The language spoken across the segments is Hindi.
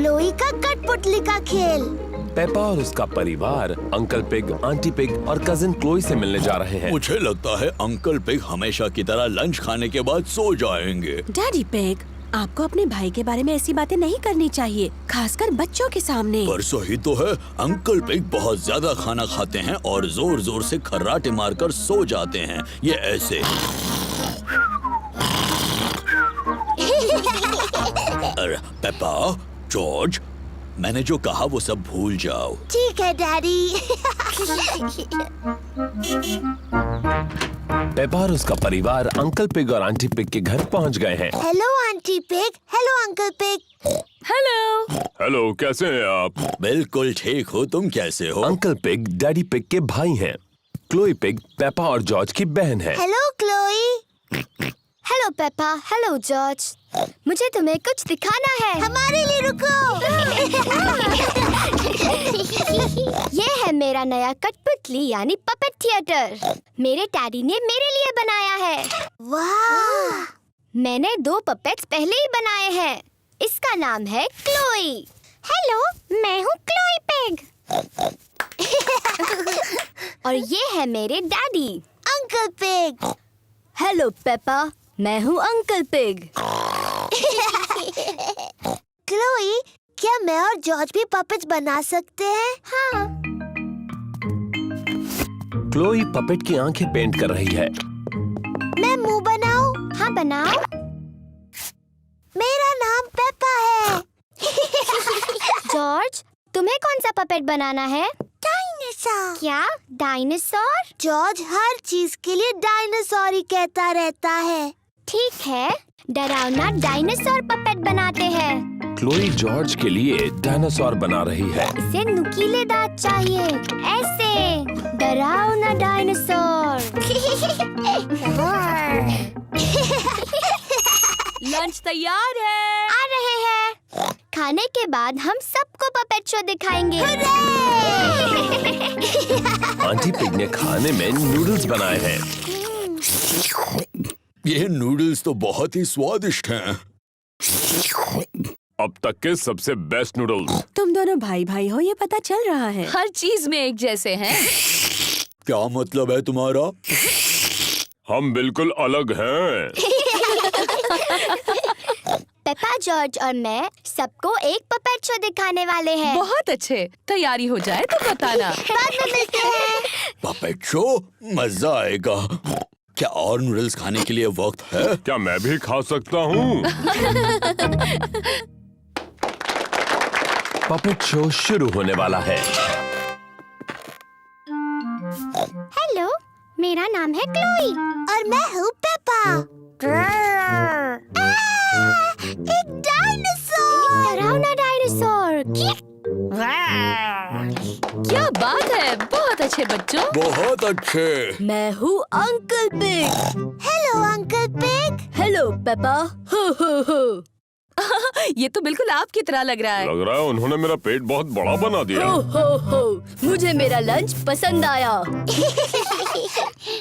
क्लोई का कठपुतली का खेल। पेपा और उसका परिवार अंकल पिग, आंटी पिग और कजिन क्लोई से मिलने जा रहे हैं। मुझे लगता है अंकल पिग हमेशा की तरह लंच खाने के बाद सो जाएंगे। डैडी पिग, आपको अपने भाई के बारे में ऐसी बातें नहीं करनी चाहिए, खासकर बच्चों के सामने। पर सही तो है, अंकल पिग बहुत ज्यादा खाना खाते हैं और जोर जोर से खर्राटे मारकर सो जाते हैं। ये ऐसे। अरे पेपा, जॉर्ज, मैंने जो कहा वो सब भूल जाओ। ठीक है डैडी। पेपा और उसका परिवार अंकल पिग और आंटी पिग के घर पहुंच गए हैं। Hello aunty pig, hello uncle pig. Hello. Hello, कैसे हैं आप? बिल्कुल ठीक हो, तुम कैसे हो? अंकल पिग डैडी पिग के भाई हैं। क्लोई पिग पेपा और जॉर्ज की बहन है। Hello Chloe. Hello Peppa, hello George. मुझे तुम्हें कुछ दिखाना है। हमारे लिए रुको। ये है मेरा नया कठपुतली यानी पपेट थिएटर। मेरे डैडी ने मेरे लिए बनाया है। वाह! मैंने 2 पपेट्स पहले ही बनाए हैं। इसका नाम है क्लोई। हेलो, मैं हूँ क्लोई पिग। और ये है मेरे daddy, uncle pig. Hello Peppa, मैं हूँ अंकल पिग। क्लोई, क्या मैं और जॉर्ज भी पपेट्स बना सकते हैं? हाँ। क्लोई पपेट की आंखें पेंट कर रही है। मैं मुंह बनाऊं? हाँ बनाओ। मेरा नाम पेपा है। जॉर्ज, तुम्हें कौन सा पपेट बनाना है? डायनासोर। क्या डायनासोर? जॉर्ज हर चीज के लिए डायनासोर ही कहता रहता है। ठीक है, डरावना डायनासोर पपेट बनाते हैं। क्लोई जॉर्ज के लिए डायनासोर बना रही है। इसे नुकीले दांत चाहिए, ऐसे डरावना डायनासोर। लंच तैयार है। आ रहे हैं। खाने के बाद हम सबको पपेट शो दिखाएंगे। आंटी पिग ने खाने में नूडल्स बनाए हैं। ये नूडल्स तो बहुत ही स्वादिष्ट हैं। अब तक के सबसे बेस्ट नूडल्स। तुम दोनों भाई भाई हो, ये पता चल रहा है। हर चीज में एक जैसे हैं। क्या मतलब है तुम्हारा? हम बिल्कुल अलग हैं। पेपा, जॉर्ज और मैं सबको एक पपेट शो दिखाने वाले हैं। बहुत अच्छे, तैयारी हो जाए तो बताना। बाद में मिलते हैं। Puppet show? मजा आएगा। क्या और नूडल्स खाने के लिए वक्त है? क्या मैं भी खा सकता हूँ? पपेट शो शुरू होने वाला है। हेलो, मेरा नाम है क्लोई। और मैं हूँ पेपा। एक डायनासोर। डरावना डायनासोर। क्या बात है, बहुत अच्छे बच्चों। बहुत अच्छे। मैं हूँ uncle pig. Hello uncle pig. Hello Peppa. हो हो हो। ये तो बिल्कुल आपकी तरह लग रहा है। लग रहा है उन्होंने मेरा पेट बहुत बड़ा बना दिया। हो हो हो। मुझे मेरा लंच पसंद आया।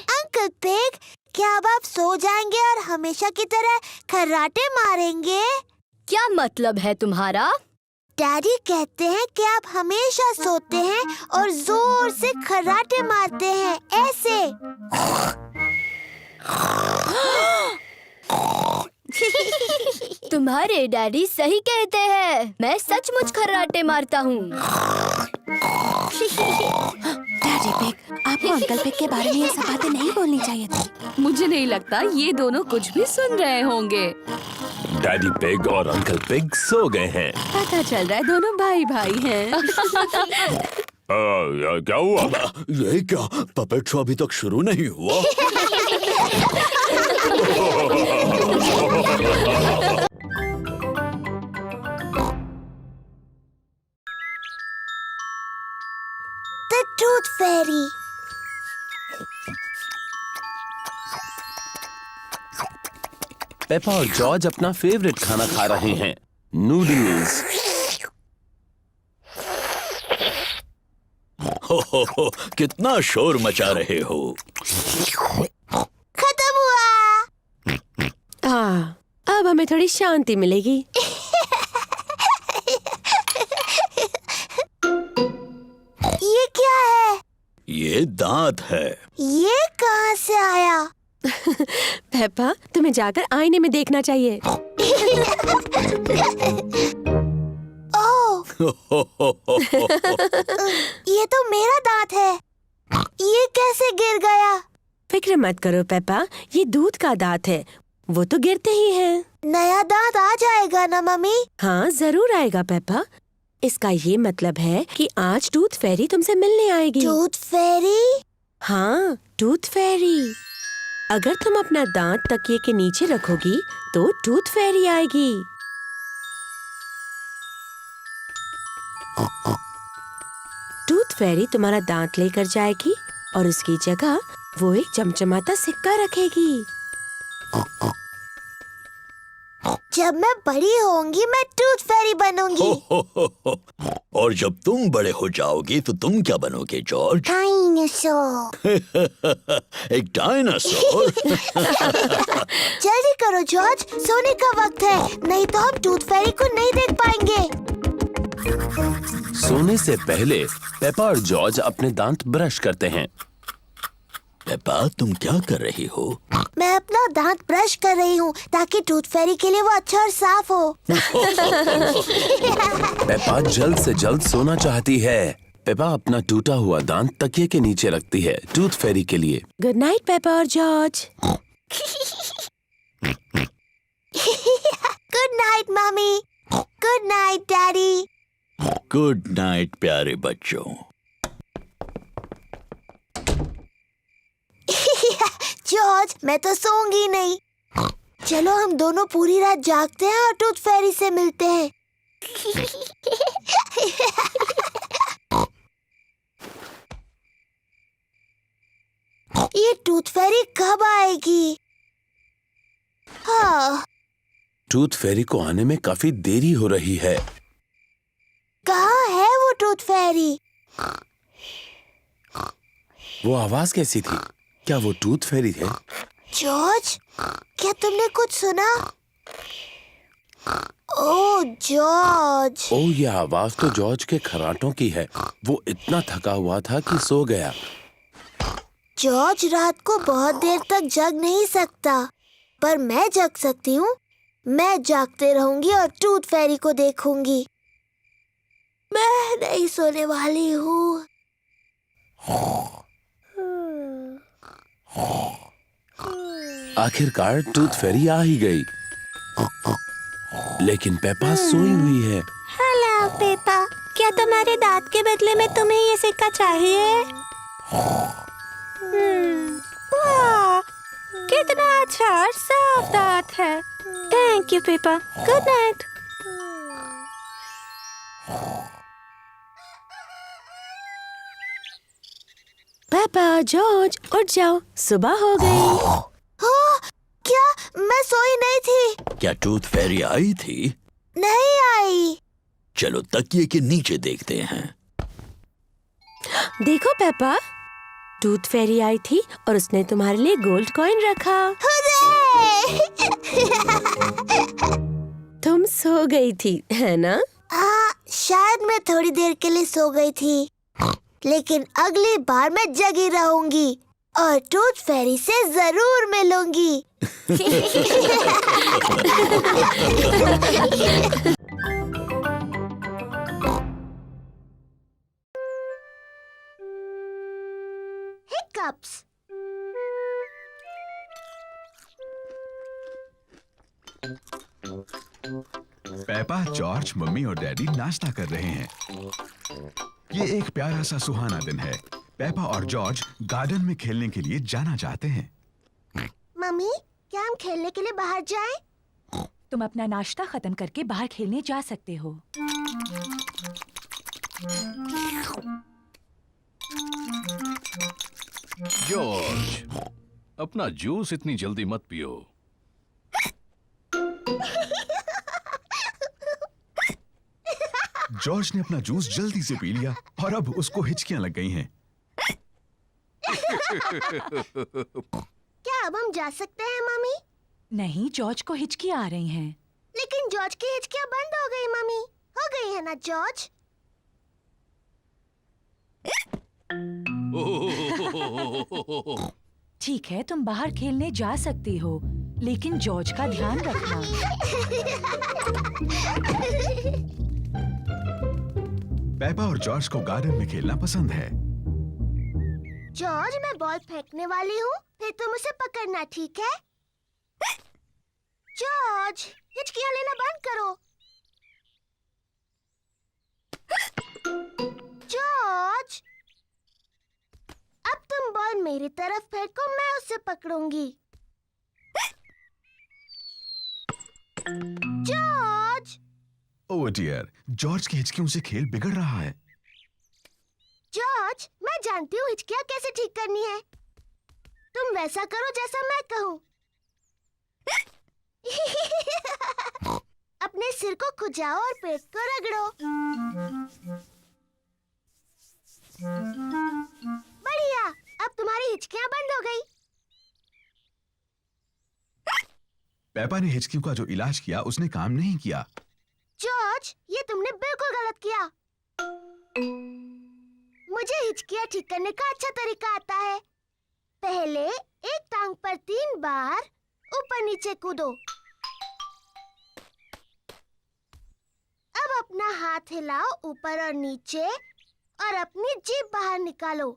अंकल पिग, क्या अब आप सो जाएंगे और हमेशा की तरह खर्राटे मारेंगे? क्या मतलब है तुम्हारा? डैडी कहते हैं कि आप हमेशा सोते हैं और जोर से खर्राटे मारते हैं, ऐसे। तुम्हारे डैडी सही कहते हैं। मैं सचमुच खर्राटे मारता हूँ। डैडी पिग, आपको अंकल पिग के बारे में ये सब बातें नहीं बोलनी चाहिए थी। मुझे नहीं लगता ये दोनों कुछ भी सुन रहे होंगे। डैडी पिग और अंकल पिग सो गए हैं। पता चल रहा है दोनों भाई भाई हैं। क्या हुआ? ये क्या? पपेट शो अभी तक शुरू नहीं हुआ। The Tooth Fairy। पेपा और जॉर्ज अपना फेवरेट खाना खा रहे हैं, नूडल्स। हो, कितना शोर मचा रहे हो। खत्म हुआ। अब हमें थोड़ी शांति मिलेगी। में दांत है। ये कहाँ से आया? पेप्पा, तुम्हें जाकर आईने में देखना चाहिए। ओह, ये तो मेरा दांत है। ये कैसे गिर गया? फिक्र मत करो पेप्पा, ये दूध का दांत है, वो तो गिरते ही हैं। नया दांत आ जाएगा ना मम्मी? हाँ जरूर आएगा पेप्पा। इसका ये मतलब है कि आज टूथ फेरी तुमसे मिलने आएगी। टूथ फेरी? हाँ, टूथ फेरी। अगर तुम अपना दांत तकिए के नीचे रखोगी तो टूथ फेरी आएगी। टूथ फेरी तुम्हारा दांत लेकर जाएगी और उसकी जगह वो एक चमचमाता सिक्का रखेगी। जब मैं बड़ी होंगी मैं टूथ फेरी बनूंगी। और जब तुम बड़े हो जाओगे तो तुम क्या बनोगे जॉर्ज? डायनासोर। एक डायनासोर? जल्दी करो जॉर्ज, सोने का वक्त है, नहीं तो हम टूथ फेरी को नहीं देख पाएंगे। सोने से पहले पेपा और जॉर्ज अपने दांत ब्रश करते हैं। पेपा, तुम क्या कर रही हो? मैं अपना दांत ब्रश कर रही हूँ ताकि टूथ फेरी के लिए वो अच्छा और साफ हो। पेपा जल्द से जल्द सोना चाहती है। पेपा अपना टूटा हुआ दांत तकिए के नीचे रखती है टूथ फेरी के लिए। गुड नाइट पेप्पा और George. Good night mummy. Good night daddy. Good night प्यारे बच्चों। जॉर्ज, मैं तो सोऊंगी नहीं। चलो हम दोनों पूरी रात जागते हैं और टूथ फेरी से मिलते हैं। ये टूथ फेरी कब आएगी? हाँ, टूथ फेरी को आने में काफी देरी हो रही है। कहाँ है वो टूथ फेरी? वो आवाज कैसी थी? क्या वो टूथ फेरी थे? जॉर्ज, क्या तुमने कुछ सुना? ओह जॉर्ज। ओह, ये आवाज तो जॉर्ज के खर्राटों की है। वो इतना थका हुआ था कि सो गया। जॉर्ज रात को बहुत देर तक जग नहीं सकता, पर मैं जग सकती हूँ। मैं जागते रहूंगी और टूथ फेरी को देखूंगी। मैं नहीं सोने वाली हूँ। आखिरकार टूथ फेरी आ ही गई, लेकिन पेपा सोई हुई है। हेलो पेपा, क्या तुम्हारे दांत के बदले में तुम्हें ये सिक्का चाहिए? वाह, कितना अच्छा और साफ दांत है। Thank you Peppa. Good night. Peppa, George, उठ जाओ, सुबह हो गई। क्या मैं सोई नहीं थी? क्या टूथ फेरी आई थी? नहीं आई। चलो तकिए के नीचे देखते हैं। देखो पेप्पा, टूथ फेरी आई थी और उसने तुम्हारे लिए गोल्ड कॉइन रखा। तुम सो गई थी, है ना? हाँ, शायद मैं थोड़ी देर के लिए सो गई थी, लेकिन अगली बार मैं जगी रहूंगी और टूथ फेरी से जरूर मिलूंगी। Hiccups. पेपा, जॉर्ज, मम्मी और डैडी नाश्ता कर रहे हैं। ये एक प्यारा सा सुहाना दिन है। पेपा और जॉर्ज गार्डन में खेलने के लिए जाना चाहते हैं। मम्मी, क्या हम खेलने के लिए बाहर जाएं? तुम अपना नाश्ता खत्म करके बाहर खेलने जा सकते हो। जॉर्ज, अपना जूस इतनी जल्दी मत पियो। जॉर्ज ने अपना जूस जल्दी से पी लिया और अब उसको हिचकियां लग गई हैं। क्या अब हम जा सकते हैं मम्मी? नहीं, जॉर्ज को हिचकी आ रही हैं। लेकिन जॉर्ज की हिचकियां बंद हो गई मम्मी। हो गई है ना जॉर्ज? ठीक है, तुम बाहर खेलने जा सकती हो, लेकिन जॉर्ज का ध्यान रखना। पेपा और जॉर्ज को गार्डन में खेलना पसंद है। जॉर्ज, मैं बॉल फेंकने वाली हूँ, फिर तुम उसे पकड़ना, ठीक है? जॉर्ज, हिचकियाँ लेना बंद करो। जॉर्ज, अब तुम बॉल मेरी तरफ फेंको, मैं उसे पकड़ूंगी। जॉर्ज! ओह डियर, जॉर्ज की हिचकियों से खेल बिगड़ रहा है। जॉर्ज, मैं जानती हूँ हिचकियाँ कैसे ठीक करनी है। तुम वैसा करो जैसा मैं कहूँ। अपने सिर को खुजाओ और पेट को रगड़ो। बढ़िया, अब तुम्हारी हिचकियाँ बंद हो गई। पेपा ने हिचकियों का जो इलाज किया उसने काम नहीं किया। जॉर्ज, ये तुमने बिल्कुल गलत किया। मुझे हिचकियाँ ठीक करने का अच्छा तरीका आता है। पहले एक टांग पर 3 बार ऊपर नीचे कूदो। अब अपना हाथ हिलाओ ऊपर और नीचे और अपनी जीभ बाहर निकालो।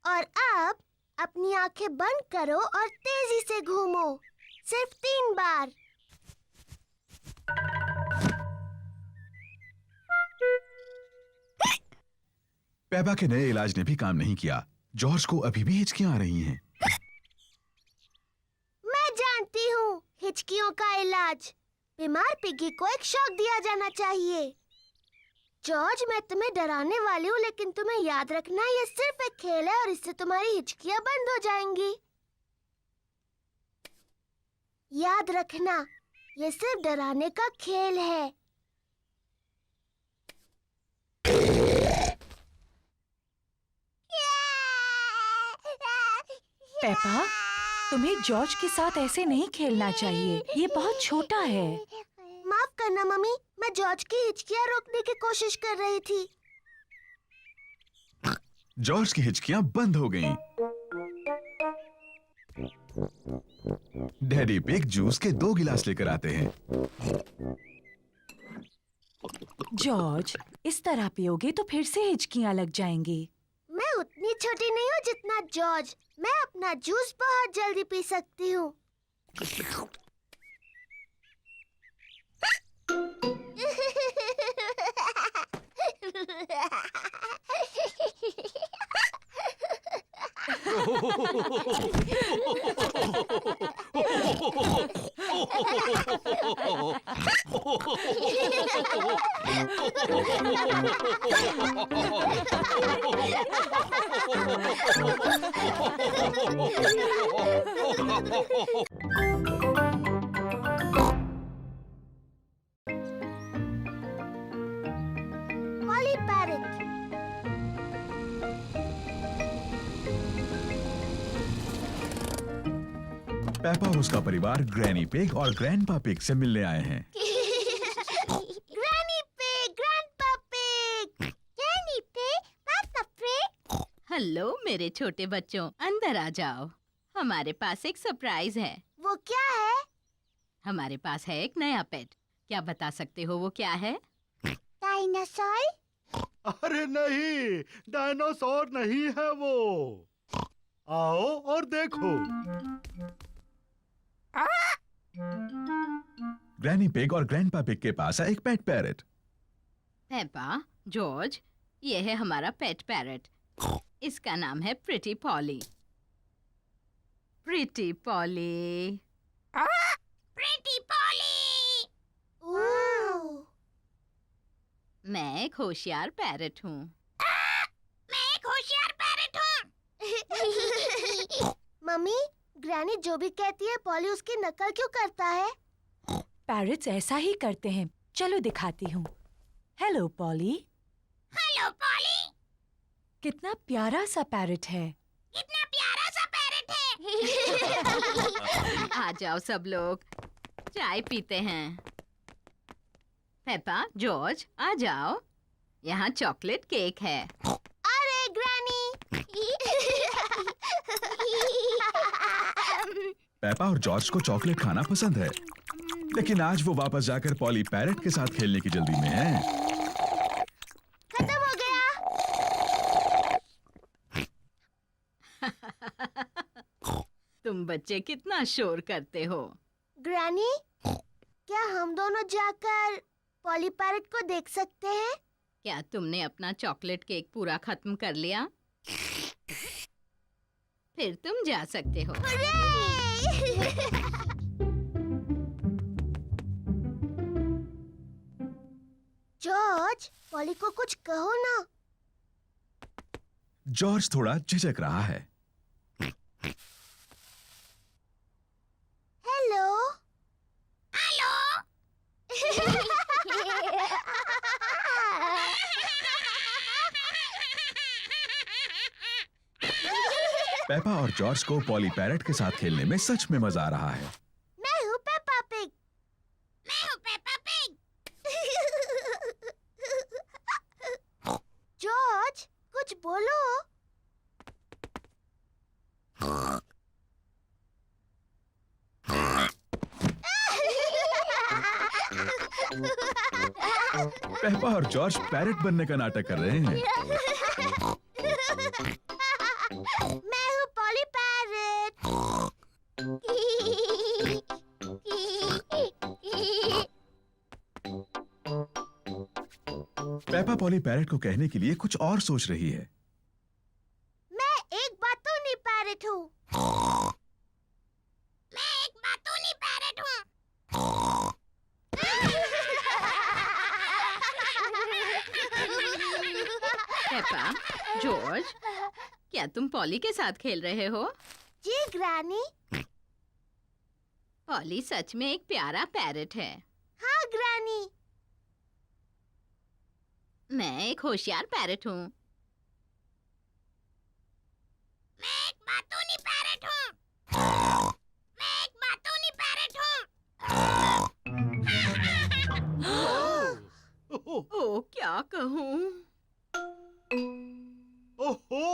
और अब अपनी आंखें बंद करो और तेजी से घूमो, सिर्फ 3 बार। पेपा के नए इलाज ने भी काम नहीं किया। जॉर्ज को अभी भी हिचकियां आ रही हैं। मैं जानती हूँ हिचकियों का इलाज। बीमार पिगी को एक शॉक दिया जाना चाहिए। जॉर्ज, मैं तुम्हें डराने वाली हूँ, लेकिन तुम्हें याद रखना ये सिर्फ एक खेल है और इससे तुम्हारी हिचकियाँ बंद हो जाएंगी। याद रखना, ये सिर्फ डराने का खेल है। पेपा, तुम्हें जॉर्ज के साथ ऐसे नहीं खेलना चाहिए, ये बहुत छोटा है। माफ करना मम्मी, मैं जॉर्ज की हिचकियाँ रोकने की कोशिश कर रही थी। जॉर्ज की हिचकियां बंद हो गईं। डैडी पिग जूस के 2 गिलास लेकर आते हैं। जॉर्ज, इस तरह पियोगे तो फिर से हिचकियां लग जाएंगी। मैं उतनी छोटी नहीं हूँ जितना जॉर्ज। मैं अपना जूस बहुत जल्दी पी सकती हूँ। Polly Parrot। पेपा और उसका परिवार ग्रैनी पिग और ग्रैंडपा पिग से मिलने आए हैं। Granny pig, grandpa pig, granny pig, पापा पिग। हेलो मेरे छोटे बच्चों, अंदर आ जाओ। हमारे पास एक सरप्राइज है। वो क्या है? हमारे पास है एक नया पेट। क्या बता सकते हो वो क्या है? डायनासोर? अरे नहीं, डायनासोर नहीं है वो। आओ और देखो। ग्रैनी पिग और ग्रैंडपा पिग के पास है एक पेट पैरट। पेपा, जॉर्ज, ये है हमारा पेट पैरट। इसका नाम है pretty Polly. Pretty Polly. Pretty Polly. Oh, मैं एक होशियार पैरट हूँ। मैं एक होशियार पैरट हूँ। मम्मी, ग्रैनी जो भी कहती है पॉली उसकी नकल क्यों करता है? पैरट्स ऐसा ही करते हैं। चलो दिखाती हूँ। Hello poly. Hello poly. कितना प्यारा सा पैरट है। कितना प्यारा सा पैरट है। आ जाओ सब लोग, चाय पीते हैं। पेपा, जॉर्ज, आ जाओ। यहाँ चॉकलेट केक है। अरे ग्रैनी! पेपा और जॉर्ज को चॉकलेट खाना पसंद है, लेकिन आज वो वापस जाकर पॉली पैरेट के साथ खेलने की जल्दी में है। खत्म हो गया। तुम बच्चे कितना शोर करते हो। ग्रैनी, क्या हम दोनों जाकर पॉली पैरेट को देख सकते हैं? क्या तुमने अपना चॉकलेट केक पूरा खत्म कर लिया? फिर तुम जा सकते हो। जॉर्ज, पॉली को कुछ कहो ना। जॉर्ज थोड़ा झिझक रहा है। हेलो। पेपा और जॉर्ज को पॉली पैरेट के साथ खेलने में सच में मजा आ रहा है। मैं हूँ पेपा पिग। मैं हूँ पेपा पिग। जॉर्ज, कुछ बोलो। पेपा और जॉर्ज पैरेट बनने का नाटक कर रहे हैं। मैं हूँ poly parrot. Peppa poly parrot को कहने के लिए कुछ और सोच रही है। मैं एक बातूनी पैरेट हूँ। मैं एक बातूनी पैरेट हूँ। पेपा, जॉर्ज, क्या तुम पॉली के साथ खेल रहे हो? जी ग्रैनी। पॉली सच में एक प्यारा पैरेट है। हाँ ग्रैनी। मैं एक होशियार पैरेट हूँ। मैं एक बातूनी पैरेट हूँ। मैं एक बातूनी पैरेट हूँ। ओ, क्या कहूँ? ओहो!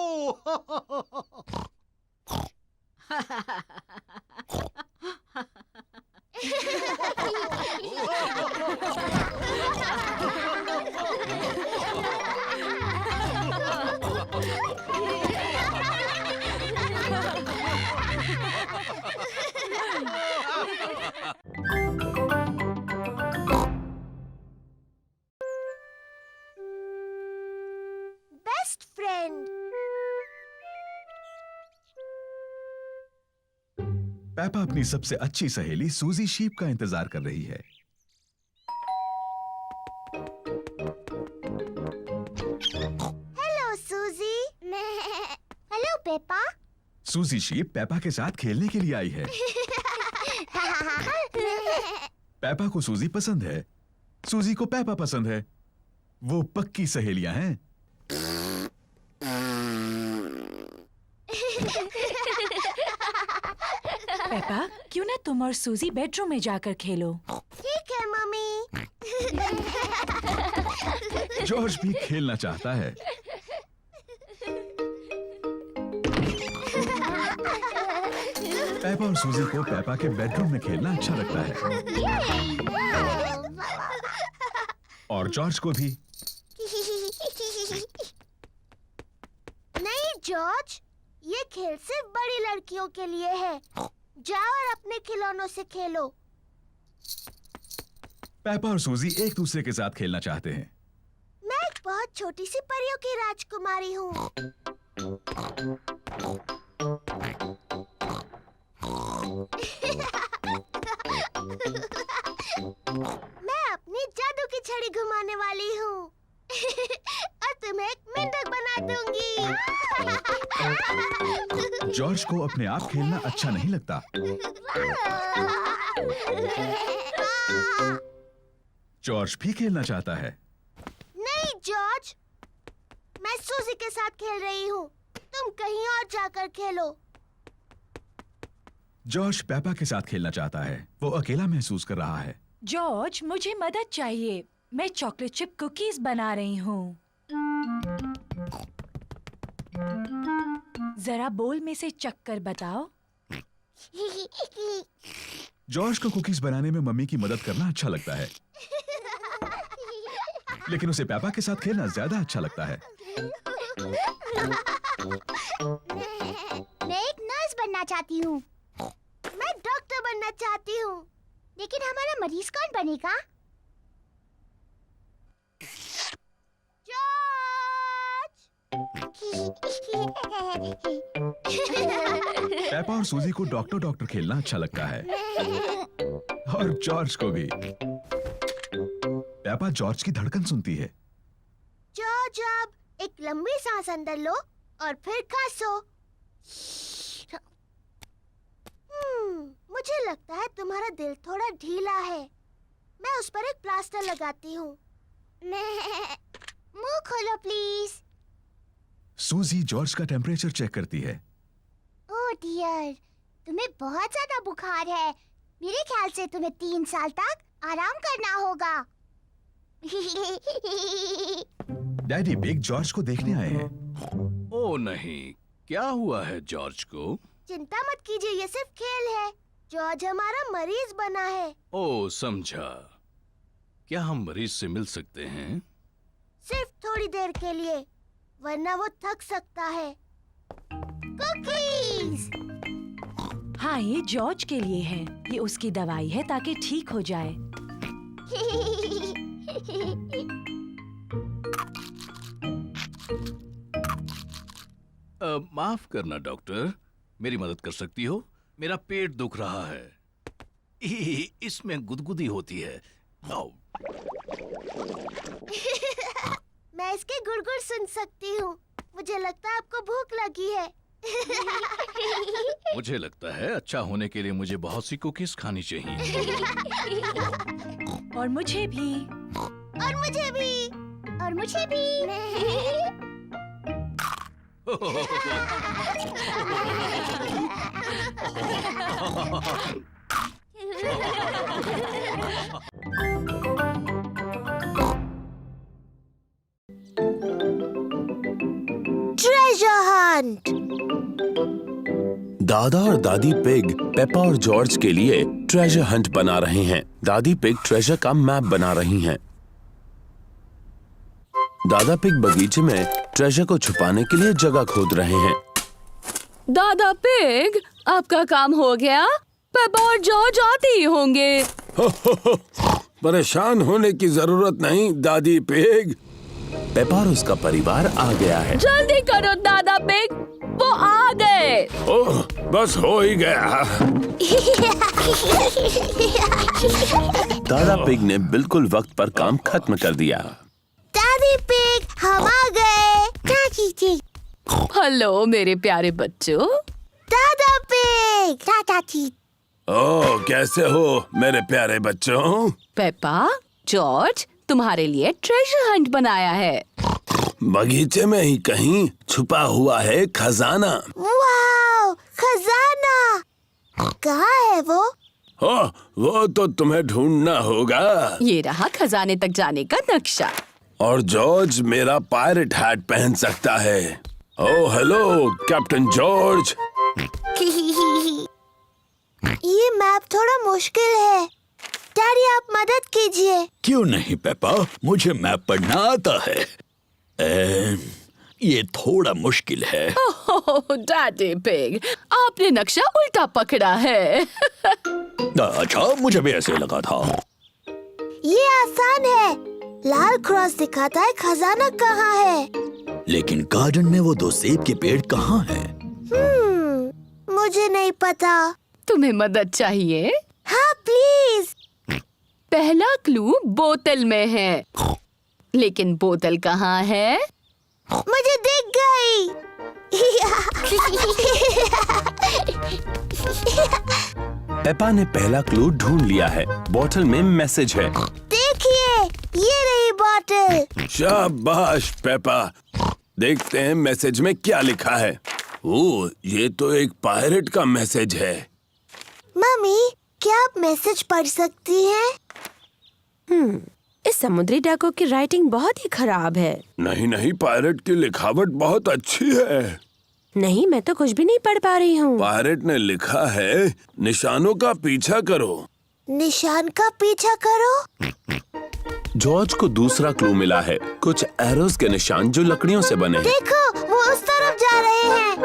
Best friend. पेपा अपनी सबसे अच्छी सहेली सूजी शीप का इंतजार कर रही है। हेलो सूजी। Hello Peppa. सूजी शीप पेपा के साथ खेलने के लिए आई है। पेपा को सूजी पसंद है, सूजी को पेपा पसंद है। वो पक्की सहेलियां हैं। पेपा, क्यों ना तुम और सूजी बेडरूम में जाकर खेलो? ठीक है मम्मी। जॉर्ज भी खेलना चाहता है। पेपा और सूजी को पेपा के बेडरूम में खेलना अच्छा लगता है, और जॉर्ज को भी। नहीं जॉर्ज, ये खेल सिर्फ बड़ी लड़कियों के लिए है। जाओ और अपने खिलौनों से खेलो। पेपा और सूजी एक दूसरे के साथ खेलना चाहते हैं। मैं एक बहुत छोटी सी परियों की राजकुमारी हूँ। मैं अपनी जादू की छड़ी घुमाने वाली हूँ और तुम्हें एक मेंढक बना दूंगी। जॉर्ज को अपने आप खेलना अच्छा नहीं लगता। जॉर्ज भी खेलना चाहता है। नहीं जॉर्ज, मैं सूजी के साथ खेल रही हूँ। तुम कहीं और जाकर खेलो। जॉर्ज पेपा के साथ खेलना चाहता है। वो अकेला महसूस कर रहा है। जॉर्ज, मुझे मदद चाहिए। मैं चॉकलेट चिप कुकीज बना रही हूँ। जरा बोल में से चक्कर बताओ। जॉर्ज को कुकीज बनाने में मम्मी की मदद करना अच्छा लगता है, लेकिन उसे पेपा के साथ खेलना ज्यादा अच्छा लगता है। मैं एक नर्स बनना चाहती हूँ। मैं डॉक्टर बनना चाहती हूँ। लेकिन हमारा मरीज कौन बनेगा? पेपा और सूजी को डॉक्टर डॉक्टर खेलना अच्छा लगता है, और जॉर्ज को भी। पेपा जॉर्ज की धड़कन सुनती है। जॉर्ज, अब एक लंबी सांस अंदर लो और फिर खांसो। मुझे लगता है तुम्हारा दिल थोड़ा ढीला है। मैं उस पर एक प्लास्टर लगाती हूँ। मुंह खोलो प्लीज। सूजी जॉर्ज का टेम्परेचर चेक करती है। ओह डियर, तुम्हें बहुत ज्यादा बुखार है। मेरे ख्याल से तुम्हें 3 साल तक आराम करना होगा। डैडी बिग जॉर्ज को देखने आए हैं। ओ नहीं, क्या हुआ है जॉर्ज को? चिंता मत कीजिए, ये सिर्फ खेल है। जॉर्ज हमारा मरीज बना है। ओ समझा। क्या हम मरीज से मिल सकते हैं? सिर्फ थोड़ी देर के लिए, वरना वो थक सकता है। कुकीज! हाँ, ये जॉर्ज के लिए है। ये उसकी दवाई है ताकि ठीक हो जाए। माफ करना डॉक्टर, मेरी मदद कर सकती हो? मेरा पेट दुख रहा है। इसमें गुदगुदी होती है। आओ। मैं इसके गुड़गुड़ सुन सकती हूँ। मुझे लगता है आपको भूख लगी है। मुझे लगता है अच्छा होने के लिए मुझे बहुत सी कुकीज खानी चाहिए। और मुझे भी। और मुझे भी। और मुझे भी। Treasure Hunt. दादा और दादी पिग पेपा और जॉर्ज के लिए ट्रेजर हंट बना रहे हैं। दादी पिग ट्रेजर का मैप बना रही हैं। दादा पिग बगीचे में ट्रेजर को छुपाने के लिए जगह खोद रहे हैं। दादा पिग, आपका काम हो गया? पेपा और जॉर्ज आते ही होंगे। परेशान होने की जरूरत नहीं दादी पिग। पेपा और उसका परिवार आ गया है। जल्दी करो दादा पिग, वो आ गए। ओह, बस हो ही गया। दादा पिग ने बिल्कुल वक्त पर काम खत्म कर दिया। दादी पिग, हम आ गए। चाची। हेलो मेरे प्यारे बच्चों। दादा पिग। चाची। ओह, कैसे हो मेरे प्यारे बच्चों? पेपा, जॉर्ज, तुम्हारे लिए ट्रेजर हंट बनाया है। बगीचे में ही कहीं छुपा हुआ है खजाना। वाव, खजाना! कहाँ है वो? ओह, वो तो तुम्हें ढूंढना होगा। ये रहा खजाने तक जाने का नक्शा। और जॉर्ज मेरा पायरेट हैट पहन सकता है। Oh hello captain George. ये मैप थोड़ा मुश्किल है। डैडी, आप मदद कीजिए। क्यों नहीं पेपा, मुझे मैप पढ़ना आता है। ये थोड़ा मुश्किल है। ओह डैडी पिग, आपने नक्शा उल्टा पकड़ा है। अच्छा, मुझे भी ऐसे लगा था। ये आसान है। लाल क्रॉस दिखाता है खजाना कहाँ है। लेकिन गार्डन में वो 2 सेब के पेड़ कहाँ हैं? मुझे नहीं पता। तुम्हें मदद चाहिए? हाँ प्लीज। पहला क्लू बोतल में है, लेकिन बोतल कहाँ है? मुझे दिख गई। पेपा ने पहला क्लू ढूंढ लिया है। बोतल में मैसेज है। देखिए, ये रही बोतल। शाबाश पेपा। देखते हैं मैसेज में क्या लिखा है। ओह, ये तो एक पायरेट का मैसेज है। मम्मी, क्या आप मैसेज पढ़ सकती हैं? इस समुद्री डाकू की राइटिंग बहुत ही खराब है। नहीं नहीं, पायरेट की लिखावट बहुत अच्छी है। नहीं, मैं तो कुछ भी नहीं पढ़ पा रही हूँ। पायरेट ने लिखा है, निशानों का पीछा करो। निशान का पीछा करो। जॉर्ज को दूसरा क्लू मिला है, कुछ एरोस के निशान जो लकड़ियों से बने हैं। देखो, वो उस तरफ जा रहे हैं।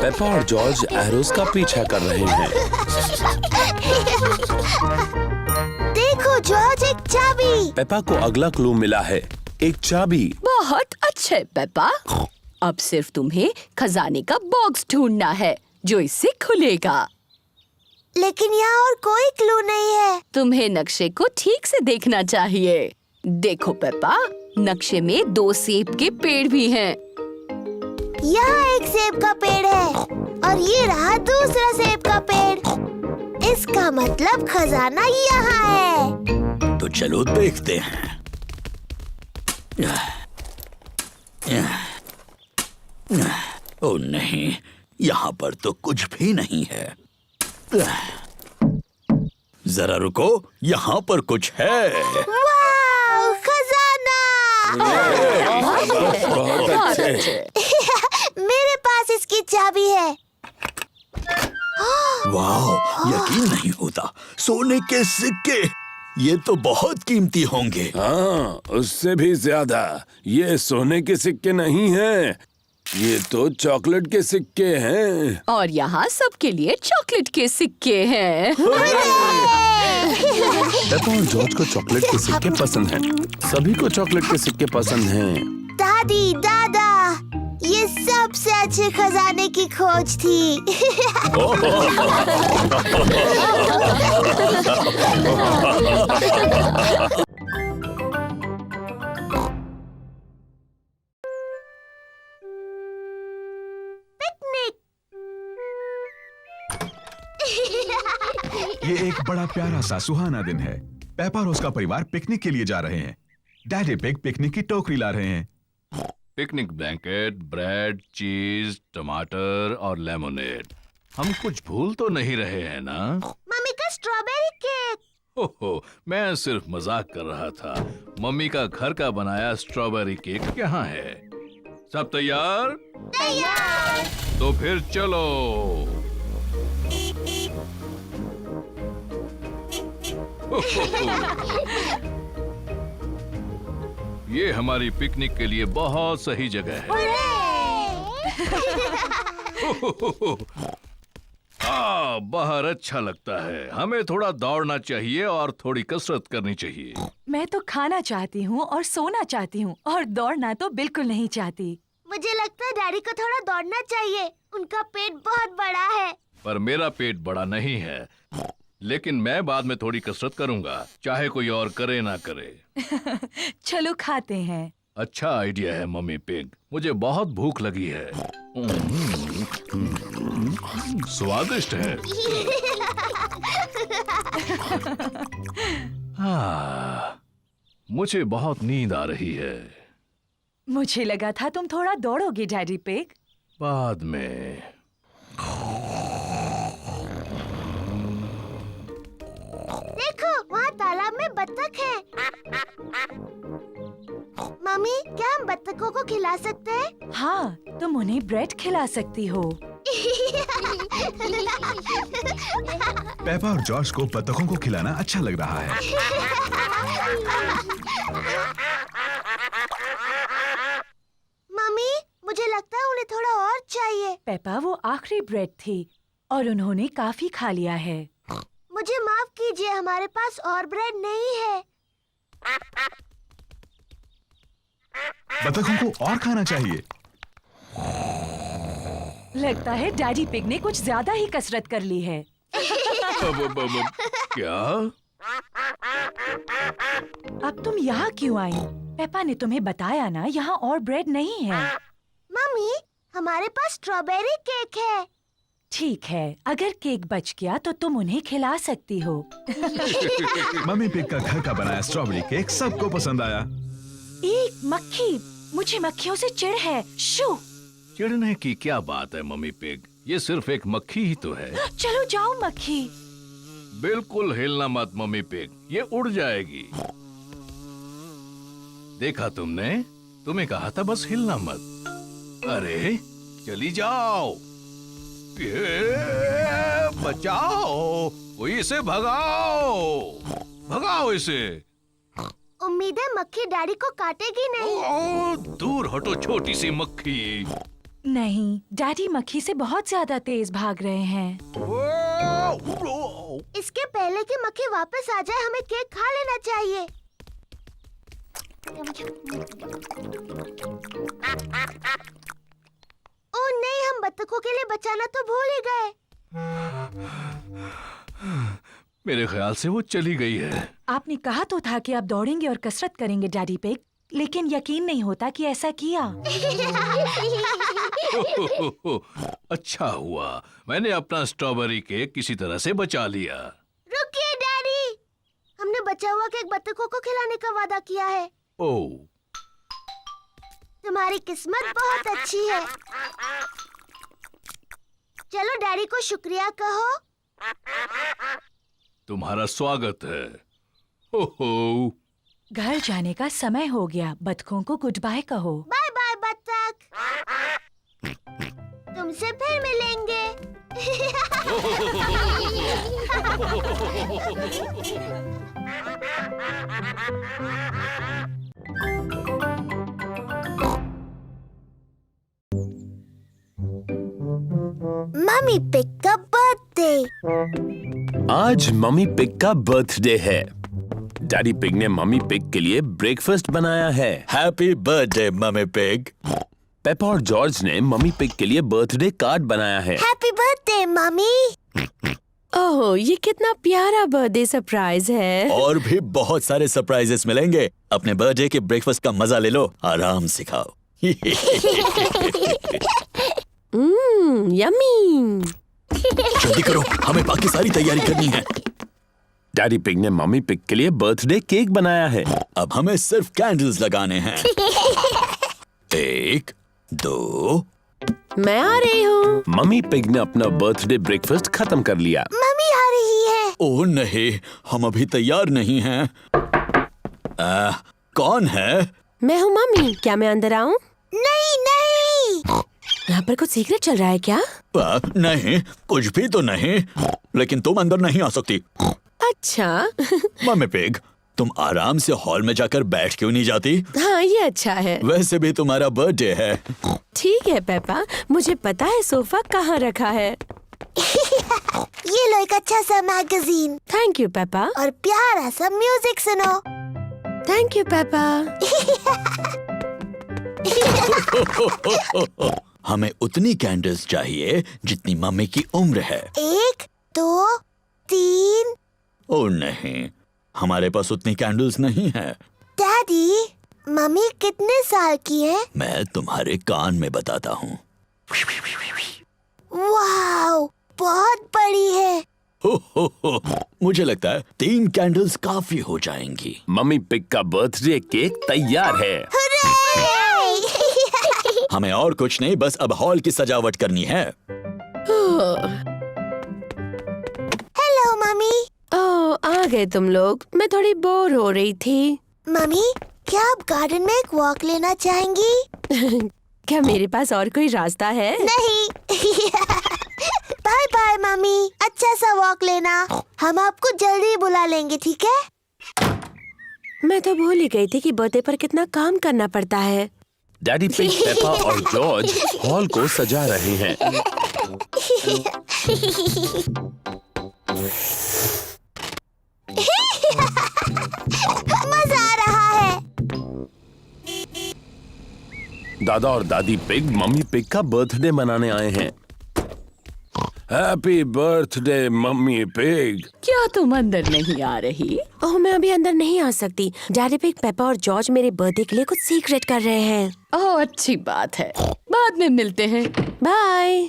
पेपा और जॉर्ज एरोस का पीछा कर रहे हैं। देखो जॉर्ज, एक चाबी। पेपा को अगला क्लू मिला है, एक चाबी। बहुत अच्छे पेपा। अब सिर्फ तुम्हें खजाने का बॉक्स ढूंढना है जो इससे खुलेगा। लेकिन यहाँ और कोई क्लू नहीं है। तुम्हें नक्शे को ठीक से देखना चाहिए। देखो पेपा, नक्शे में 2 सेब के पेड़ भी हैं। यहाँ एक सेब का पेड़ है और ये रहा दूसरा सेब का पेड़। इसका मतलब खजाना यहाँ है। तो चलो देखते हैं। ओ नहीं, यहाँ पर तो कुछ भी नहीं है। जरा रुको, यहाँ पर कुछ है। वाव, खजाना! बहुत अच्छे। मेरे पास इसकी चाबी है। वाह, यकीन नहीं होता, सोने के सिक्के! ये तो बहुत कीमती होंगे। हाँ, उससे भी ज्यादा। ये सोने के सिक्के नहीं हैं, ये तो चॉकलेट के सिक्के हैं। और यहाँ सबके लिए चॉकलेट के सिक्के हैं। पेपा और जॉर्ज को चॉकलेट के सिक्के पसंद हैं। सभी को चॉकलेट के सिक्के पसंद हैं। दादी, दादा, ये सबसे अच्छे खजाने की खोज थी। ये एक बड़ा प्यारा सा सुहाना दिन है। पेपा और उसका परिवार पिकनिक के लिए जा रहे हैं। डैडी पिग पिकनिक की टोकरी ला रहे हैं। पिकनिक ब्लैंकेट, ब्रेड, चीज, टमाटर और लेमोनेड। हम कुछ भूल तो नहीं रहे हैं ना? मम्मी का स्ट्रॉबेरी केक। ओहो, मैं सिर्फ मजाक कर रहा था। मम्मी का घर का बनाया स्ट्रॉबेरी केक यहाँ है। सब तैयार? तैयार। तो फिर चलो। ये हमारी पिकनिक के लिए बहुत सही जगह है। बाहर अच्छा लगता है। हमें थोड़ा दौड़ना चाहिए और थोड़ी कसरत करनी चाहिए। मैं तो खाना चाहती हूँ और सोना चाहती हूँ और दौड़ना तो बिल्कुल नहीं चाहती। मुझे लगता है डैडी को थोड़ा दौड़ना चाहिए। उनका पेट बहुत बड़ा है। पर मेरा पेट बड़ा नहीं है। लेकिन मैं बाद में थोड़ी कसरत करूंगा, चाहे कोई और करे ना करे। चलो खाते हैं। अच्छा आइडिया है मम्मी पिग। मुझे बहुत भूख लगी है। स्वादिष्ट है। मुझे बहुत नींद आ रही है। मुझे लगा था तुम थोड़ा दौड़ोगे डैडी पिग। बाद में। देखो, वहाँ तालाब में बत्तख है। मम्मी, क्या हम बत्तखों को खिला सकते हैं? हाँ, तुम उन्हें ब्रेड खिला सकती हो। पेपा और जॉर्ज को बतखों को खिलाना अच्छा लग रहा है। मम्मी, मुझे लगता है उन्हें थोड़ा और चाहिए। पेपा, वो आखिरी ब्रेड थी और उन्होंने काफी खा लिया है। मुझे माफ कीजिए, हमारे पास और ब्रेड नहीं है। बतखों को और खाना चाहिए। लगता है डैडी पिग ने कुछ ज्यादा ही कसरत कर ली है। क्या? अब तुम यहाँ क्यों आई? पेपा ने तुम्हें बताया ना, यहाँ और ब्रेड नहीं है। मम्मी, हमारे पास स्ट्रॉबेरी केक है। ठीक है, अगर केक बच गया तो तुम उन्हें खिला सकती हो। मम्मी पिग का घर का बनाया स्ट्रॉबेरी केक सबको पसंद आया। एक मक्खी, मुझे मक्खियों से चिढ़ है। शू! चिढ़ने की क्या बात है मम्मी पिग? ये सिर्फ एक मक्खी ही तो है। चलो जाओ मक्खी। बिल्कुल हिलना मत मम्मी पिग, ये उड़ जाएगी। देखा तुमने? तुम्हें कहा था बस हिलना मत। अरे चली जाओ। ये बचाओ, कोई इसे भगाओ, भगाओ इसे। उम्मीद है मक्खी डैडी को काटेगी नहीं। ओ, दूर हटो छोटी सी मक्खी। नहीं, डैडी मक्खी से बहुत ज्यादा तेज भाग रहे हैं। इसके पहले कि मक्खी वापस आ जाए हमें केक खा लेना चाहिए। ओ नहीं, हम बत्तखों के लिए बचाना तो भूल ही गए। मेरे ख्याल से वो चली गई है। आपने कहा तो था कि आप दौड़ेंगे और कसरत करेंगे डैडी पिग, लेकिन यकीन नहीं होता कि ऐसा किया। अच्छा हुआ मैंने अपना स्ट्रॉबेरी केक किसी तरह से बचा लिया। रुकिए डैडी, हमने बचा हुआ केक बत्तखों को खिलाने का वादा किया है। ओह, तुम्हारी किस्मत बहुत अच्छी है। चलो डैडी को शुक्रिया कहो। तुम्हारा स्वागत है। हो हो। घर जाने का समय हो गया, बतखों को गुड बाय कहो। बाय बाय बत्तख, तुमसे फिर मिलेंगे। मम्मी पिग का बर्थडे। आज मम्मी पिग का बर्थडे है। डैडी पिग ने मम्मी पिग के लिए ब्रेकफास्ट बनाया है। Happy birthday mummy pig. Peppa और जॉर्ज ने मम्मी पिग के लिए बर्थडे कार्ड बनाया है। Happy birthday mummy. ओह, ये कितना प्यारा बर्थडे सरप्राइज है। और भी बहुत सारे सरप्राइजेस मिलेंगे। अपने बर्थडे के ब्रेकफास्ट का मजा ले लो, आराम से खाओ। यम्मी। जल्दी करो, हमें बाकी सारी तैयारी करनी है। डैडी पिग ने मम्मी पिग के लिए बर्थडे केक बनाया है। अब हमें सिर्फ कैंडल्स लगाने हैं। 1, 2। मैं आ रही हूँ। मम्मी पिग ने अपना बर्थडे ब्रेकफास्ट खत्म कर लिया। मम्मी आ रही है। ओह नहीं, हम अभी तैयार नहीं हैं। कौन है? मैं हूँ मम्मी, क्या मैं अंदर आऊँ? नहीं नहीं। यहाँ पर कुछ सीक्रेट चल रहा है क्या? नहीं, कुछ भी तो नहीं, लेकिन तुम अंदर नहीं आ सकती। अच्छा। मम्मी पिग, तुम आराम से हॉल में जाकर बैठ क्यों नहीं जाती? हाँ, ये अच्छा है। वैसे भी तुम्हारा बर्थडे है। ठीक है पेपा, मुझे पता है सोफा कहाँ रखा है। ये लो एक अच्छा सा मैगजीन। Thank you Peppa. और प्यारा सा म्यूजिक सुनो। Thank you Peppa. हमें उतनी कैंडल्स चाहिए जितनी मम्मी की उम्र है। 1, 2, 3। ओह नहीं, हमारे पास उतनी कैंडल्स नहीं है। डैडी, मम्मी कितने साल की है? मैं तुम्हारे कान में बताता हूँ। वाओ, बहुत बड़ी है। हो, मुझे लगता है 3 कैंडल्स काफी हो जाएंगी। मम्मी पिग का बर्थडे केक तैयार है। हमें और कुछ नहीं, बस अब हॉल की सजावट करनी है। Hello mummy. ओह, आ गए तुम लोग। मैं थोड़ी बोर हो रही थी। मम्मी, क्या आप गार्डन में एक वॉक लेना चाहेंगी? क्या मेरे पास और कोई रास्ता है? नहीं। बाय बाय मम्मी, अच्छा सा वॉक लेना। हम आपको जल्दी बुला लेंगे, ठीक है? मैं तो भूल ही गई थी कि बर्थडे पर कितना काम करना पड़ता है। डैडी पिग, पेपा और जॉर्ज हॉल को सजा रहे हैं। मजा आ रहा है। दादा और दादी पिग मम्मी पिग का बर्थडे मनाने आए हैं। Happy birthday mummy pig. क्या तुम अंदर नहीं आ रही? ओह, मैं अभी अंदर नहीं आ सकती। डैडी पिग, पेपा और जॉर्ज मेरे बर्थडे के लिए कुछ सीक्रेट कर रहे हैं। ओह, अच्छी बात है, बाद में मिलते हैं। बाय।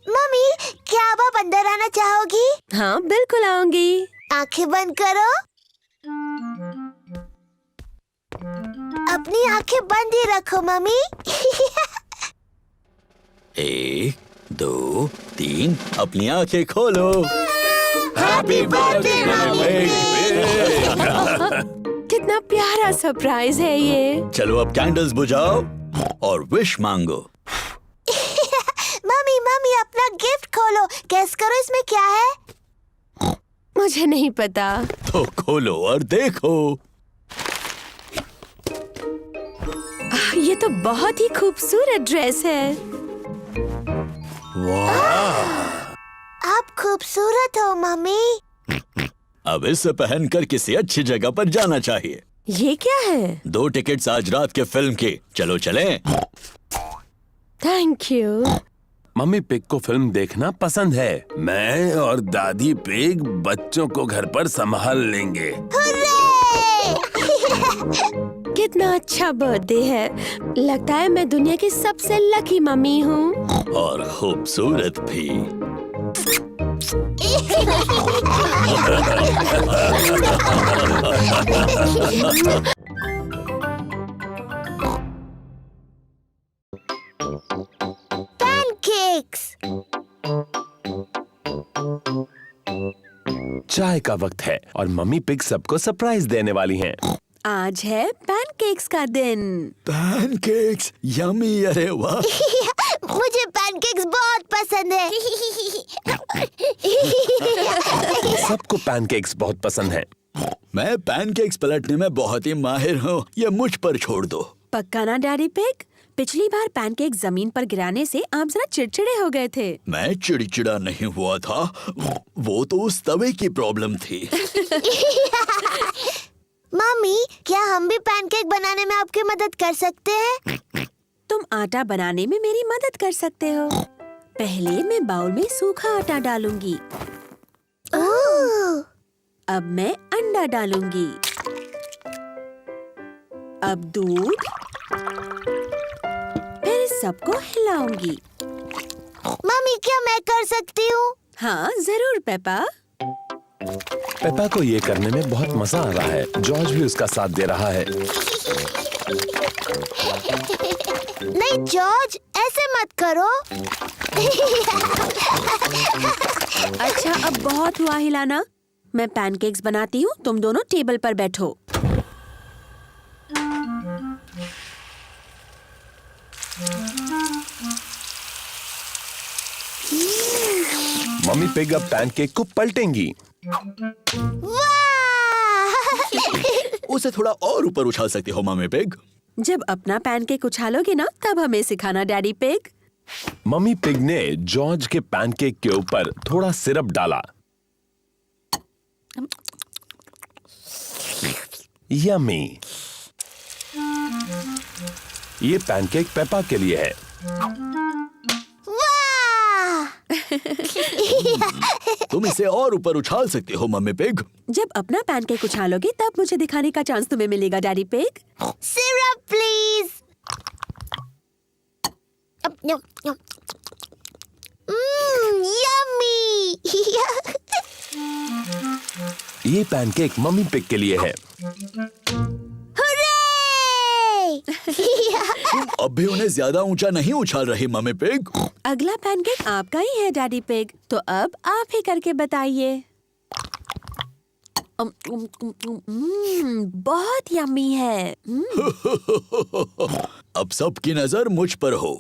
मम्मी, क्या आप अंदर आना चाहोगी? हाँ, बिल्कुल आऊंगी। आंखें बंद करो। अपनी आंखें बंद ही रखो मम्मी। 1, 2, 3, अपनी आंखें खोलो। Happy birthday mummy. बड़ा सरप्राइज है ये। चलो अब कैंडल्स बुझाओ और विश मांगो। मम्मी मम्मी अपना गिफ्ट खोलो, गेस करो इसमें क्या है। मुझे नहीं पता। तो खोलो और देखो। ये तो बहुत ही खूबसूरत ड्रेस है। वाह! आप खूबसूरत हो मम्मी। अब इसे पहनकर किसी अच्छी जगह पर जाना चाहिए। ये क्या है? 2 टिकट्स आज रात के फिल्म की। चलो चलें। Thank you. मम्मी पिग को फिल्म देखना पसंद है। मैं और दादी पिग बच्चों को घर पर संभाल लेंगे। कितना अच्छा बर्थडे है। लगता है मैं दुनिया की सबसे लकी मम्मी हूँ। और खूबसूरत भी। पैनकेक्स। चाय का वक्त है और मम्मी पिग सबको सरप्राइज देने वाली हैं। आज है पैनकेक्स का दिन। Pancakes yummy. अरे वाह! मुझे पैनकेक्स बहुत पसंद है। सबको पैनकेक्स बहुत पसंद है। मैं पैनकेक्स पलटने में बहुत ही माहिर हूँ। ये मुझ पर छोड़ दो। पक्का ना डैडी पिग? पिछली बार पैनकेक जमीन पर गिराने से आप जरा चिड़चिड़े हो गए थे। मैं चिड़चिड़ा नहीं हुआ था, वो तो उस तवे की प्रॉब्लम थी। मम्मी क्या हम भी पैनकेक बनाने में आपकी मदद कर सकते हैं? तुम आटा बनाने में मेरी मदद कर सकते हो। पहले मैं बाउल में सूखा आटा डालूंगी। ओह! अब मैं अंडा डालूंगी। अब दूध। फिर सबको हिलाऊंगी। मम्मी क्या मैं कर सकती हूँ? हाँ जरूर पेपा। पेपा को ये करने में बहुत मजा आ रहा है। जॉर्ज भी उसका साथ दे रहा है। नहीं जॉर्ज, ऐसे मत करो। अच्छा अब बहुत हुआ हिलाना। मैं पैनकेक्स बनाती हूँ, तुम दोनों टेबल पर बैठो। मम्मी पिग अब पैनकेक को पलटेंगी। उसे थोड़ा और ऊपर उछाल सकते हो मम्मी पिग। जब अपना पैनकेक उछालोगे ना तब हमें सिखाना डैडी पिग। मम्मी पिग ने जॉर्ज के पैनकेक के ऊपर थोड़ा सिरप डाला। यम्मी। ये पैनकेक पेपा के लिए है। तुम इसे और ऊपर उछाल सकते हो मम्मी पिग। जब अपना पैनकेक उछालोगे तब मुझे दिखाने का चांस तुम्हें मिलेगा daddy pig. Syrup please. Yummy. ये पैनकेक मम्मी पिग के लिए है। अब भी उन्हें ज्यादा ऊंचा नहीं उछाल रही मम्मी पिग। अगला पैनकेक आपका ही है डैडी पिग, तो अब आप ही करके बताइए। बहुत यम्मी है। अब सबकी नजर मुझ पर हो।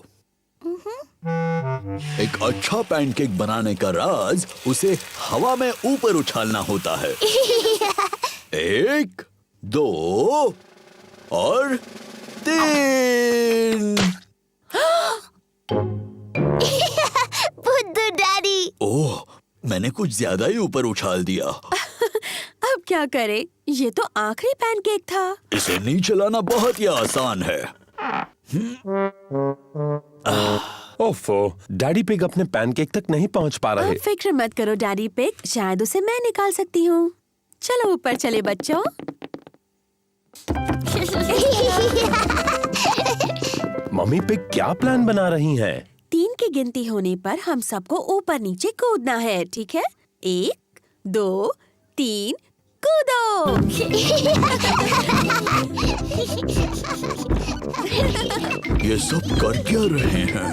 एक अच्छा पैनकेक बनाने का राज उसे हवा में ऊपर उछालना होता है। 1, 2 और 3। बुद्धू डैडी। ओह, मैंने कुछ ज्यादा ही ऊपर उछाल दिया। अब क्या करें? ये तो आखिरी पैनकेक था। इसे नीचे लाना बहुत ही आसान है। ओफो, डैडी पिग अपने पैनकेक तक नहीं पहुंच पा रहे। अब फिक्र मत करो डैडी पिग, शायद उसे मैं निकाल सकती हूँ। चलो ऊपर चले बच्चों। मम्मी पिग क्या प्लान बना रही हैं? 3 की गिनती होने पर हम सबको ऊपर नीचे कूदना है, ठीक है? 1, 2, 3, कूदो। ये सब कर क्या रहे हैं?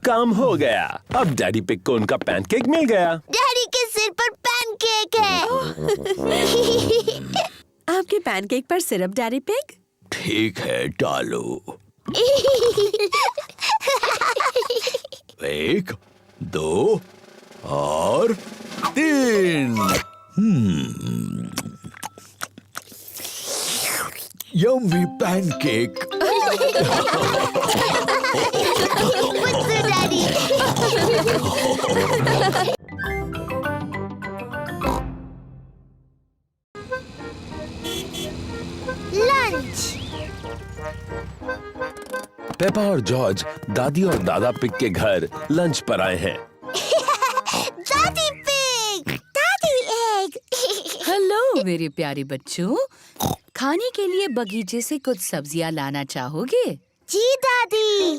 काम हो गया। अब डैडी पिग को उनका पैनकेक मिल गया। डैडी के सिर पर पैनकेक है। आपके पैनकेक पर सिरप, डैडी पिग? ठीक है, डालो। 1, 2 और 3। Yummy pancake. मुझसे डैडी। लंच। पेपा और जॉर्ज दादी और दादा पिग के घर लंच पर आए हैं। दादी पिग, दादी एग। हेलो मेरे प्यारे बच्चों, खाने के लिए बगीचे से कुछ सब्जियां लाना चाहोगे? जी दादी।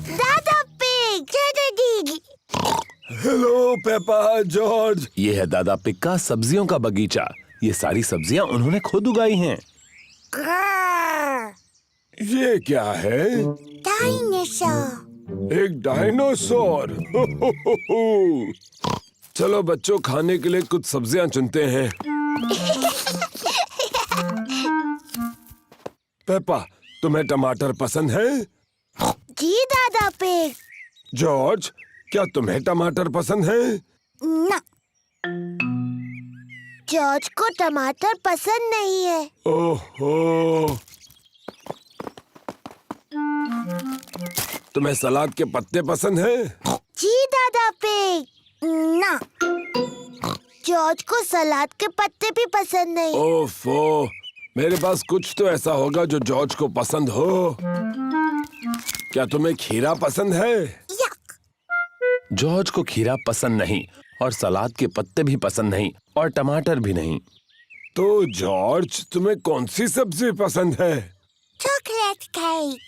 दादा पिग, दादी। Hello Peppa, George. ये है दादा पिग का सब्जियों का बगीचा। ये सारी सब्जियां उन्होंने खुद उगाई हैं। ये क्या है? डायनासोर। एक डायनासोर। चलो बच्चों, खाने के लिए कुछ सब्जियां चुनते हैं। पेपा, तुम्हें टमाटर पसंद है? जी दादा पिग। जॉर्ज, क्या तुम्हें टमाटर पसंद है? ना। जॉर्ज को टमाटर पसंद नहीं है। ओहो। तुम्हें सलाद के पत्ते पसंद हैं? जी दादा पिग। ना। जॉर्ज को सलाद के पत्ते भी पसंद नहीं। ओफो, मेरे पास कुछ तो ऐसा होगा जो जॉर्ज को पसंद हो। क्या तुम्हें खीरा पसंद है? यक। जॉर्ज को खीरा पसंद नहीं और सलाद के पत्ते भी पसंद नहीं और टमाटर भी नहीं। तो जॉर्ज, तुम्हें कौन सी सब्जी पसंद है? Chocolate cake.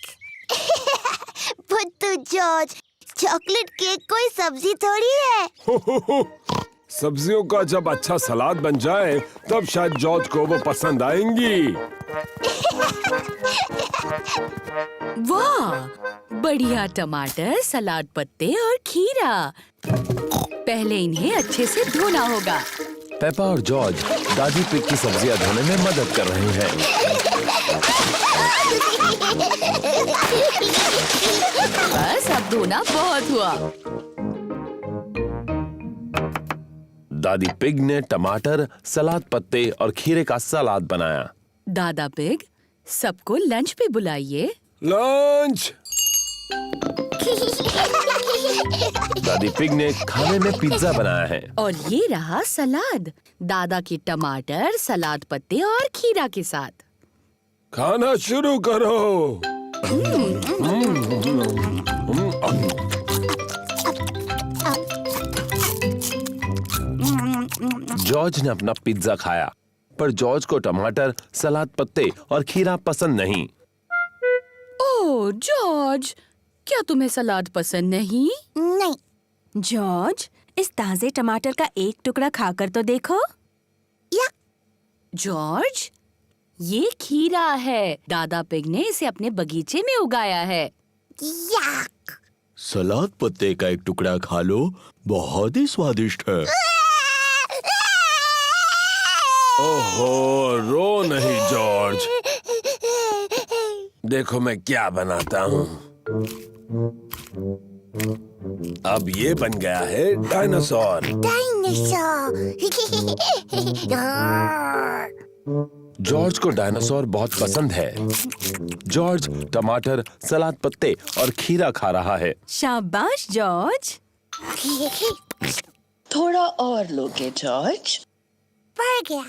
बुद्धू जॉर्ज, चॉकलेट केक कोई सब्जी थोड़ी है। सब्जियों का जब अच्छा सलाद बन जाए तब शायद जॉर्ज को वो पसंद आएंगी। वाह, बढ़िया टमाटर, सलाद पत्ते और खीरा। पहले इन्हें अच्छे से धोना होगा। पेपा और जॉर्ज दादी पिग की सब्जियां धोने में मदद कर रहे हैं। बस अब धोना बहुत हुआ। दादी पिग ने टमाटर, सलाद पत्ते और खीरे का सलाद बनाया। दादा पिग, सबको लंच पे बुलाइए। लंच। दादी पिग ने खाने में पिज्जा बनाया है। और ये रहा सलाद, दादा के टमाटर, सलाद पत्ते और खीरा के साथ। खाना शुरू करो। जॉर्ज ने अपना पिज्जा खाया, पर जॉर्ज को टमाटर, सलाद पत्ते और खीरा पसंद नहीं। ओह जॉर्ज, क्या तुम्हें सलाद पसंद नहीं? नहीं। जॉर्ज, इस ताजे टमाटर का एक टुकड़ा खाकर तो देखो। यक। जॉर्ज, ये खीरा है। दादा पिग ने इसे अपने बगीचे में उगाया है। यक। सलाद पत्ते का एक टुकड़ा खा लो, बहुत ही स्वादिष्ट है। ओहो, रो नहीं जॉर्ज। देखो मैं क्या बनाता हूँ। अब ये बन गया है डायनासोर। डायनासोर। जॉर्ज को डायनासोर बहुत पसंद है। जॉर्ज टमाटर, सलाद पत्ते और खीरा खा रहा है। शाबाश जॉर्ज। थोड़ा और लोगे जॉर्ज? पड़ गया।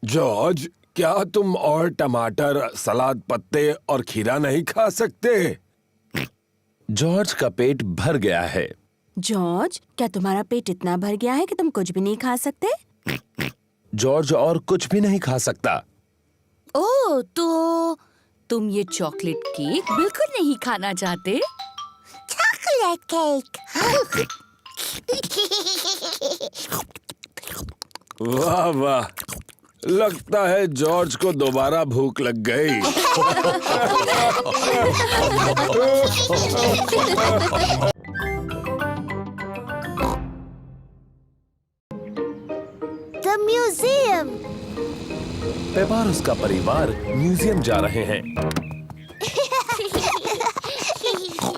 जॉर्ज, क्या तुम और टमाटर, सलाद पत्ते और खीरा नहीं खा सकते? जॉर्ज का पेट भर गया है। जॉर्ज, क्या तुम्हारा पेट इतना भर गया है कि तुम कुछ भी नहीं खा सकते? जॉर्ज और कुछ भी नहीं खा सकता। ओह, तो तुम ये चॉकलेट केक बिल्कुल नहीं खाना चाहते? Chocolate cake. वाह वाह, लगता है जॉर्ज को दोबारा भूख लग गई। The museum. पेपा और उसका परिवार म्यूजियम जा रहे हैं।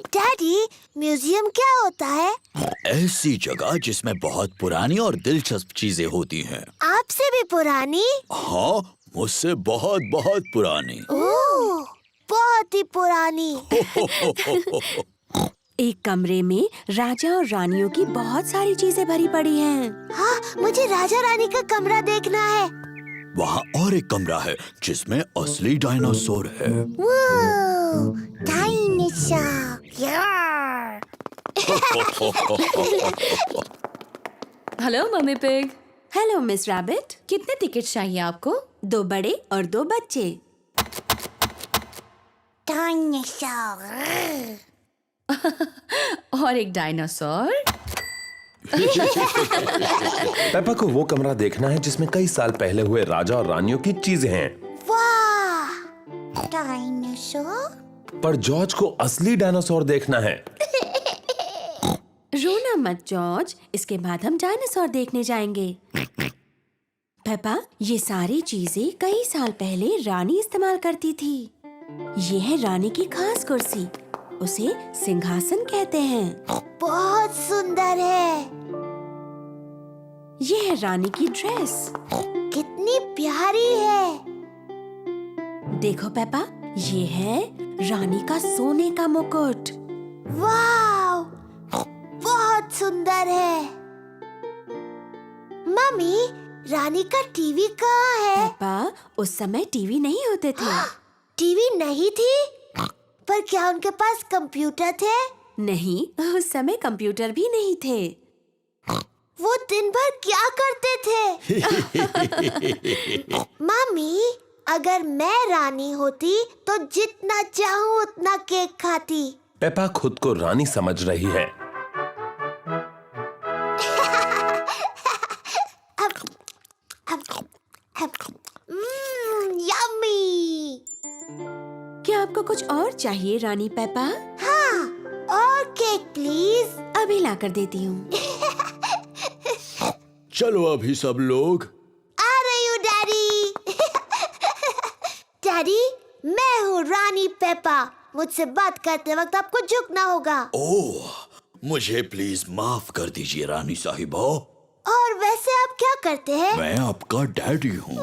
डैडी, म्यूजियम क्या होता है? ऐसी जगह जिसमें बहुत पुरानी और दिलचस्प चीजें होती हैं। आपसे भी पुरानी? हाँ, मुझसे बहुत बहुत पुरानी। ओह, बहुत ही पुरानी। एक कमरे में राजा और रानियों की बहुत सारी चीजें भरी पड़ी हैं। हाँ, मुझे राजा रानी का कमरा देखना है। वहाँ और एक कमरा है जिसमें असली डायनासोर है। डायनासोर। यार। Hello mummy pig. Hello miss rabbit. कितने टिकट चाहिए आपको? 2 बड़े और 2 बच्चे। डायनासोर। और एक डायनासोर। पेपा को वो कमरा देखना है जिसमें कई साल पहले हुए राजा और रानियों की चीजें हैं। वाह, डायनासोर। पर जॉर्ज को असली डायनासोर देखना है। रोना मत जॉर्ज, इसके बाद हम डायनासोर देखने जाएंगे। पेपा, ये सारी चीजें कई साल पहले रानी इस्तेमाल करती थी। ये है रानी की खास कुर्सी, उसे सिंहासन कहते हैं। बहुत सुंदर है। ये है रानी की ड्रेस, कितनी प्यारी है। देखो पेपा, ये है रानी का सोने का मुकुट। वाव, बहुत सुंदर है। मम्मी, रानी का टीवी कहाँ है? पेपा, उस समय टीवी नहीं होते थे। टीवी नहीं थी? पर क्या उनके पास कंप्यूटर थे? नहीं, उस समय कंप्यूटर भी नहीं थे। वो दिन भर क्या करते थे? मम्मी, अगर मैं रानी होती तो जितना चाहूँ उतना केक खाती। पेपा खुद को रानी समझ रही है। यम्मी। क्या आपको कुछ और चाहिए रानी पेपा? हाँ, और केक प्लीज। अभी लाकर देती हूँ। चलो अभी सब लोग। आ रही हूँ डैडी। डैडी, मैं हूँ रानी पेपा। मुझसे बात करते वक्त आपको झुकना होगा। ओह, मुझे प्लीज माफ कर दीजिए रानी साहिबा। और वैसे आप क्या करते हैं? मैं आपका डैडी हूँ।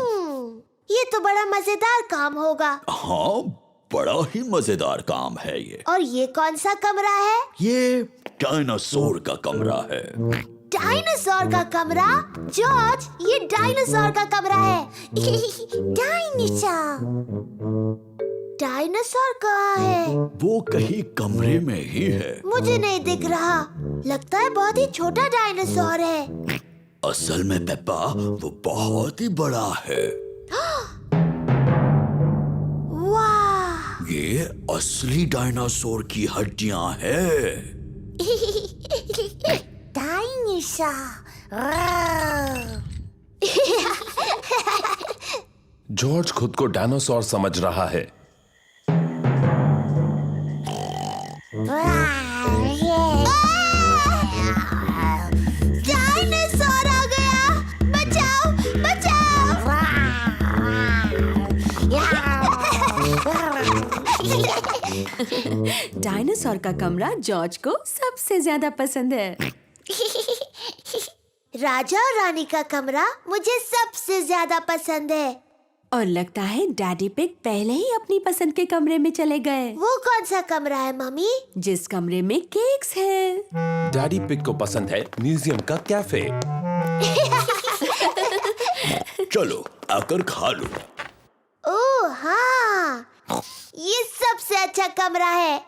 ये तो बड़ा मजेदार काम होगा। हाँ, बड़ा ही मजेदार काम है ये। और ये कौन सा कमरा है? ये डायनासोर का कमरा है। डायनासोर का कमरा? जॉर्ज, ये डायनासोर का कमरा है। डायनासोर। डायनासोर कहाँ है? वो कहीं कमरे में ही है। मुझे नहीं दिख रहा। लगता है बहुत ही छोटा डायनासोर है। असल में पेपा, वो बहुत ही बड़ा है। वाह! ये असली डायनासोर की हड्डियां हैं। जॉर्ज खुद को डायनासोर समझ रहा है। डायनासोर आ गया! बचाओ, बचाओ! डायनासोर का कमरा जॉर्ज को सबसे ज्यादा पसंद है। राजा और रानी का कमरा मुझे सबसे ज्यादा पसंद है। और लगता है डैडी पिग पहले ही अपनी पसंद के कमरे में चले गए। वो कौन सा कमरा है मम्मी? जिस कमरे में केक्स हैं। डैडी पिग को पसंद है म्यूजियम का कैफे। चलो आकर खा लो। ओह हाँ, ये सबसे अच्छा कमरा है।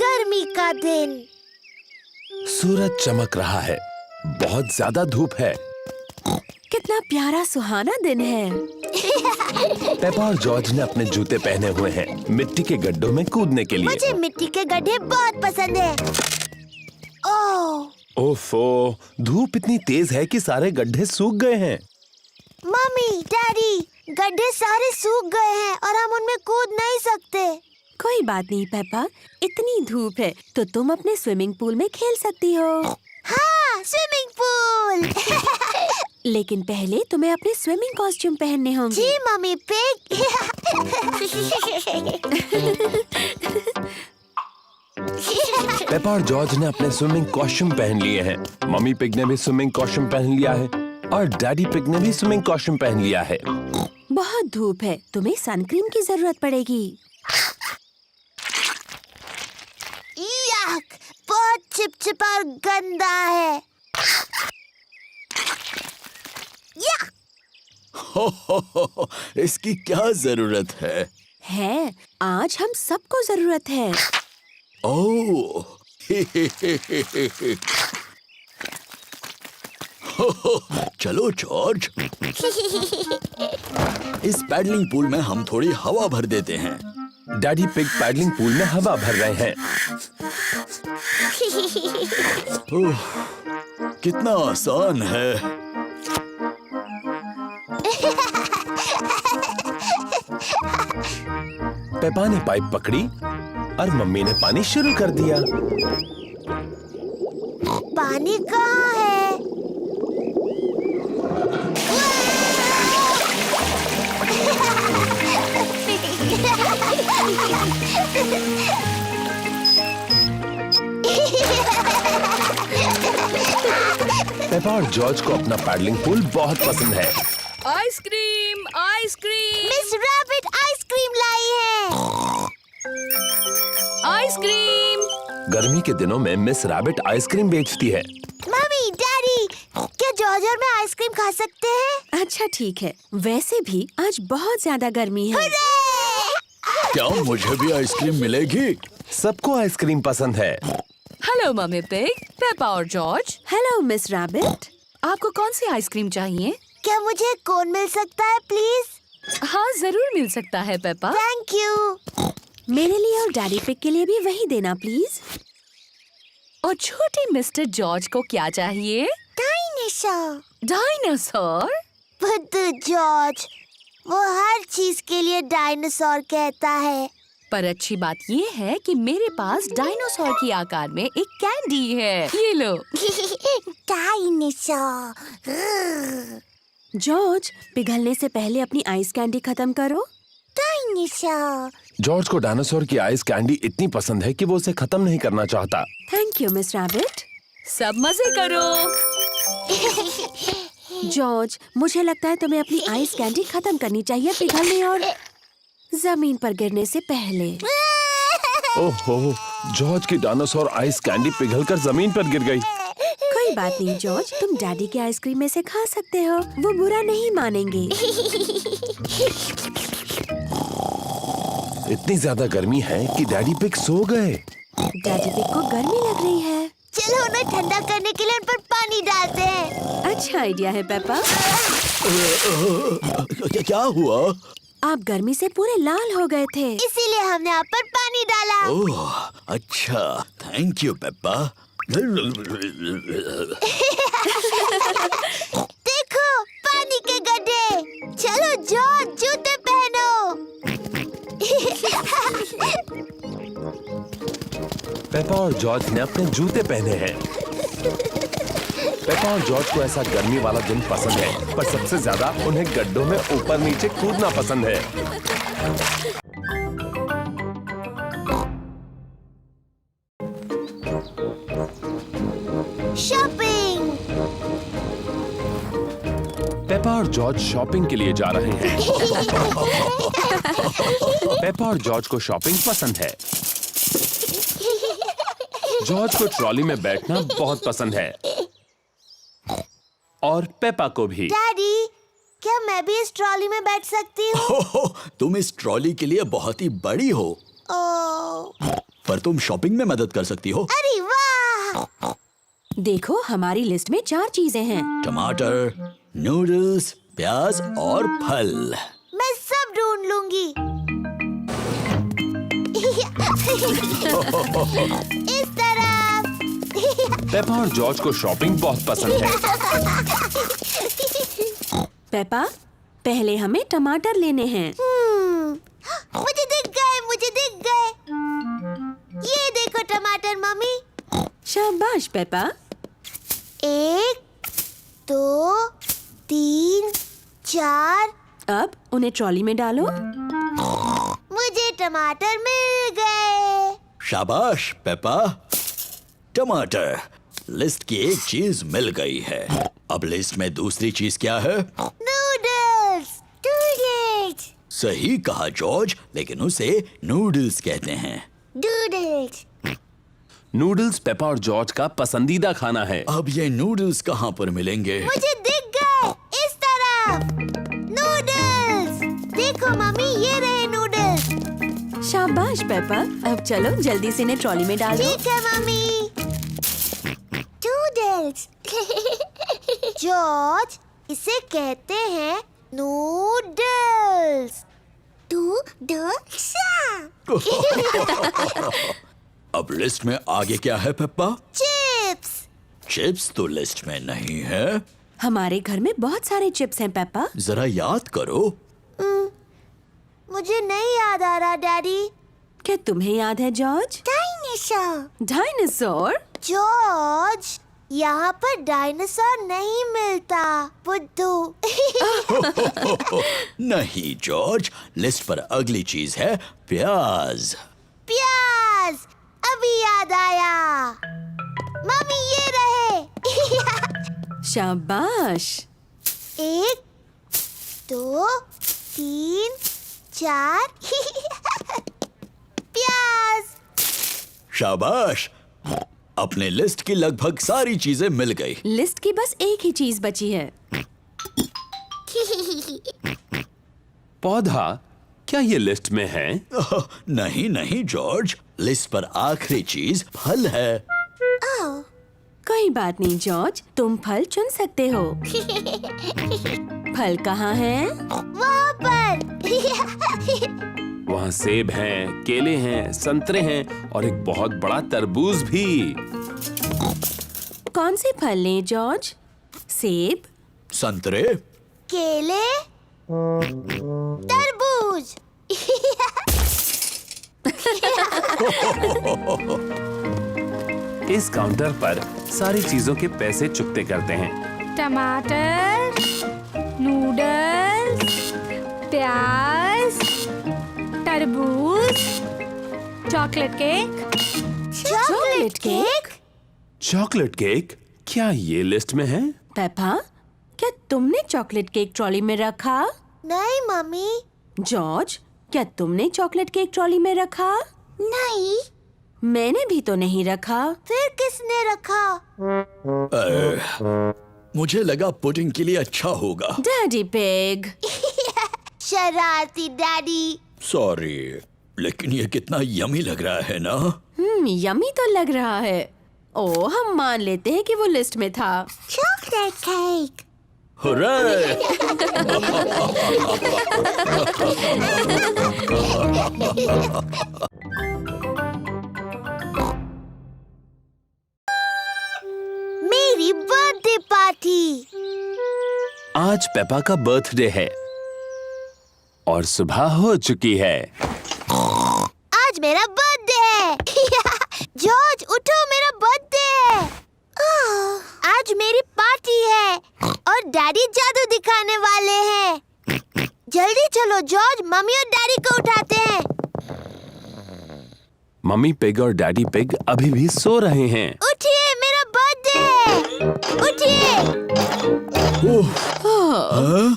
गर्मी का दिन। सूरज चमक रहा है। बहुत ज्यादा धूप है। कितना प्यारा सुहाना दिन है। पेपा और जॉर्ज ने अपने जूते पहने हुए हैं मिट्टी के गड्ढों में कूदने के लिए। मुझे मिट्टी के गड्ढे बहुत पसंद है। ओह ओफो, धूप इतनी तेज है कि सारे गड्ढे सूख गए हैं। मम्मी, डैडी, गड्ढे सारे सूख गए हैं और हम उनमें कूद नहीं सकते। कोई बात नहीं पेपा, इतनी धूप है तो तुम अपने स्विमिंग पूल में खेल सकती हो। हाँ, स्विमिंग पूल। लेकिन पहले तुम्हें अपने स्विमिंग कॉस्ट्यूम पहनने होंगे। जी मम्मी पिग। पेपा और जॉर्ज ने अपने स्विमिंग कॉस्ट्यूम पहन लिए हैं। मम्मी पिग ने भी स्विमिंग कॉस्ट्यूम पहन लिया है और डैडी पिग ने भी स्विमिंग कॉस्ट्यूम पहन लिया है। बहुत धूप है, तुम्हें सनक्रीम की जरूरत पड़ेगी। यक, बहुत चिपचिपा और गंदा है। हो, इसकी क्या जरूरत है? आज हम सबको जरूरत है। ओह, चलो जॉर्ज, इस पैडलिंग पूल में हम थोड़ी हवा भर देते हैं। डैडी पिग पैडलिंग पूल में हवा भर रहे हैं। ओह, कितना आसान है। पेपा ने पाइप पकड़ी और मम्मी ने पानी शुरू कर दिया। पानी कहाँ है? पेपा और जॉर्ज को अपना पैडलिंग पूल बहुत पसंद है। Ice cream, ice cream, miss rabbit ice cream लाई है। आइसक्रीम। गर्मी के दिनों में मिस रैबिट आइसक्रीम बेचती है। मम्मी, डैडी, क्या जॉर्ज और मैं आइसक्रीम खा सकते हैं? अच्छा ठीक है, वैसे भी आज बहुत ज्यादा गर्मी है। क्या मुझे भी आइसक्रीम मिलेगी? सबको आइसक्रीम पसंद है। हेलो मम्मी पिग, पेपा और जॉर्ज। हेलो मिस रैबिट, आपको कौन सी आइसक्रीम चाहिए? क्या मुझे कोन मिल सकता है प्लीज? हाँ जरूर मिल सकता है पेपा। Thank you. मेरे लिए और डैडी पिग के लिए भी वही देना प्लीज। और छोटे मिस्टर जॉर्ज को क्या चाहिए? डायनासोर। डायनासोर? बुद्धू जॉर्ज, वो हर चीज के लिए डायनासोर कहता है। पर अच्छी बात ये है कि मेरे पास डायनासोर की आकार में एक कैंडी है। ये लो। डायनासोर। जॉर्ज, पिघलने से पहले अपनी आइस कैंडी खत्म करो। डायनासोर। जॉर्ज को डायनासोर की आइस कैंडी इतनी पसंद है कि वो उसे खत्म नहीं करना चाहता। Thank you miss rabbit. सब मजे करो। जॉर्ज, मुझे लगता है तुम्हें अपनी आइस कैंडी खत्म करनी चाहिए पिघलने और जमीन पर गिरने से पहले। ओहो, जॉर्ज की डायनासोर आइस कैंडी पिघलकर जमीन पर गिर गई। कोई बात नहीं जॉर्ज, तुम डैडी के आइसक्रीम में से खा सकते हो, वो बुरा नहीं मानेंगे। इतनी ज्यादा गर्मी है कि डैडी पिग सो गए। डैडी पिग को गर्मी लग रही है। चलो उन्हें ठंडा करने के लिए उन पर पानी डालते हैं। अच्छा आइडिया है पेपा। क्या हुआ? आप गर्मी से पूरे लाल हो गए थे, इसीलिए हमने आप पर पानी डाला। ओह, अच्छा, थैंक यू पेप्पा। देखो, पानी के गड्ढे। चलो जॉर्ज, जूते पहनो। पेपा और जॉर्ज ने अपने जूते पहने हैं। पेपा और जॉर्ज को ऐसा गर्मी वाला दिन पसंद है, पर सबसे ज्यादा उन्हें गड्ढों में ऊपर नीचे कूदना पसंद है। शॉपिंग। पेपा और जॉर्ज शॉपिंग के लिए जा रहे हैं। पेपा और जॉर्ज को शॉपिंग पसंद है। जॉर्ज को ट्रॉली में बैठना बहुत पसंद है और पेपा को भी। डैडी, क्या मैं भी इस ट्रॉली में बैठ सकती हूँ? तुम इस ट्रॉली के लिए बहुत ही बड़ी हो, ओह, पर तुम शॉपिंग में मदद कर सकती हो। अरे वाह! देखो हमारी लिस्ट में 4 चीजें हैं। टमाटर, नूडल्स, प्याज और फल। मैं सब ढूंढ लूंगी। इस तरफ। पेपा और जॉर्ज को शॉपिंग बहुत पसंद है। पेपा, पहले हमें टमाटर लेने हैं। मुझे दिख गए। ये देखो टमाटर मम्मी। शाबाश पेपा। 1 2 3 4। अब उन्हें ट्रॉली में डालो। मुझे टमाटर मिल गए। शाबाश पेपा। टमाटर। लिस्ट की एक चीज मिल गई है। अब लिस्ट में दूसरी चीज क्या है? नूडल्स। सही कहा जॉर्ज, लेकिन उसे नूडल्स कहते हैं। नूडल्स पेपा और जॉर्ज का पसंदीदा खाना है। अब ये नूडल्स कहाँ पर मिलेंगे? मुझे दिख गए। इस तरफ। नूडल्स। देखो मम्मी, ये रहे नूडल्स। शाबाश पेपा। अब चलो जल्दी से इन्हें ट्रॉली में डाल दो। ठीक है मम्मी। नूडल्स। जॉर्ज, इसे कहते हैं नूडल्स। नूडल्स। अब लिस्ट में आगे क्या है पेप्पा? चिप्स। चिप्स तो लिस्ट में नहीं है। हमारे घर में बहुत सारे चिप्स हैं पेप्पा। जरा याद करो। मुझे नहीं याद आ रहा डैडी। क्या तुम्हें याद है जॉर्ज? डायनासोर। जॉर्ज, यहाँ पर डायनासोर नहीं मिलता। बुद्धू। नहीं जॉर्ज, लिस्ट पर अगली चीज है प्याज। प्याज। अभी याद आया। मम्मी, ये रहे। शाबाश। 1 2 3 4। प्याज। शाबाश। अपने लिस्ट की लगभग सारी चीजें मिल गई। लिस्ट की बस एक ही चीज बची है। पौधा, क्या ये लिस्ट में है? नहीं जॉर्ज, लिस्ट पर आखिरी चीज फल है। कोई बात नहीं जॉर्ज, तुम फल चुन सकते हो। फल कहाँ है? वहाँ पर। वहाँ सेब हैं, केले हैं, संतरे हैं और एक बहुत बड़ा तरबूज भी। कौन से फल लें जॉर्ज? सेब, संतरे, केले, तरबूज। इस काउंटर पर सारी चीजों के पैसे चुकते करते हैं। टमाटर, नूडल्स, प्याज, तरबूज, chocolate cake. Chocolate cake? Chocolate cake? क्या ये लिस्ट में है? पेपा, क्या तुमने चॉकलेट केक ट्रॉली में रखा? नहीं मम्मी। जॉर्ज, क्या तुमने चॉकलेट केक ट्रॉली में रखा? नहीं। मैंने भी तो नहीं रखा। फिर किसने रखा? मुझे लगा पुडिंग के लिए अच्छा होगा। Daddy pig. शरारती डैडी। सॉरी, लेकिन ये कितना यमी लग रहा है ना? यमी तो लग रहा है। ओ, हम मान लेते हैं कि वो लिस्ट में था। Chocolate cake. हुर्रे! मेरी बर्थडे पार्टी। आज पेपा का बर्थडे है और सुबह हो चुकी है। आज मेरा बर्थडे है। जॉर्ज, उठो, मेरा बर्थडे है। आज मेरी पार्टी है और डैडी जादू दिखाने वाले हैं। जल्दी चलो जॉर्ज, मम्मी और डैडी को उठाते हैं। मम्मी पिग और डैडी पिग अभी भी सो रहे हैं। उठिए, मेरा बर्थडे है। उठिए।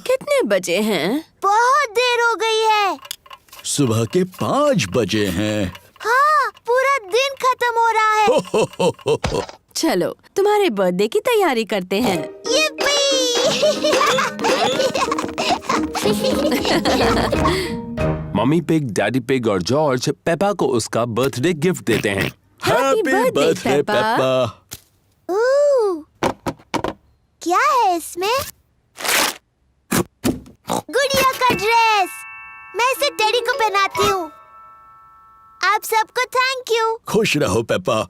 कितने बजे हैं? बहुत देर हो गई है। सुबह के 5 बजे हैं। हाँ, पूरा दिन खत्म हो रहा है। चलो तुम्हारे बर्थडे की तैयारी करते हैं। मम्मी पिग, डैडी पिग और जॉर्ज पेपा को उसका बर्थडे गिफ्ट देते हैं। Happy birthday Peppa. क्या है इसमें? गुड़िया का ड्रेस। मैं इसे टेडी को पहनाती हूँ। आप सबको थैंक यू। खुश रहो पेप्पा।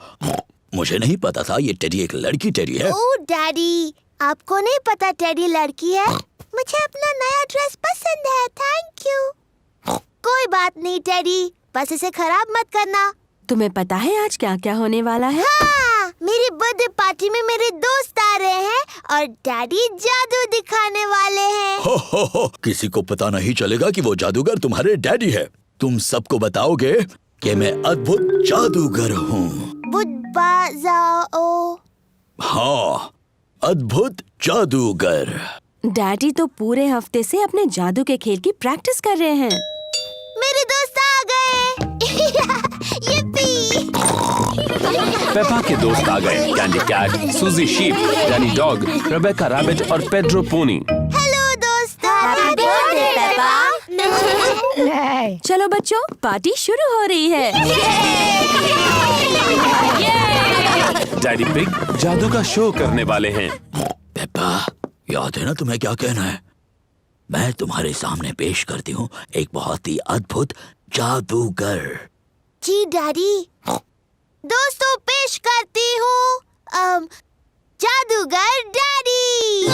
मुझे नहीं पता था ये टेडी एक लड़की टेडी है। ओह डैडी, आपको नहीं पता टेडी लड़की है? मुझे अपना नया ड्रेस पसंद है, थैंक यू। कोई बात नहीं टेडी, बस इसे खराब मत करना। तुम्हें पता है आज क्या क्या होने वाला है? हाँ, मेरी बर्थडे पार्टी में मेरे दोस्त आ रहे हैं और डैडी जादू दिखाने वाले हैं। हो, किसी को पता नहीं चलेगा कि वो जादूगर तुम्हारे डैडी है। तुम सबको बताओगे कि मैं अद्भुत जादूगर हूँ। हाँ, अद्भुत जादूगर। डैडी तो पूरे हफ्ते से अपने जादू के खेल की प्रैक्टिस कर रहे हैं। मेरे दोस्त आ गए। यिप्पी! पेपा के दोस्त आ गए। Candy Cat, Suzy Sheep, Danny Dog, Rebecca Rabbit और पेड्रो पोनी। हेलो दोस्तों। Happy birthday Peppa. चलो बच्चों, पार्टी शुरू हो रही है। डैडी पिग जादू का शो करने वाले हैं। पेप्पा, याद है ना तुम्हें क्या कहना है? मैं तुम्हारे सामने पेश करती हूँ एक बहुत ही अद्भुत जादूगर। जी डैडी। दोस्तों, पेश करती हूँ जादूगर डैडी।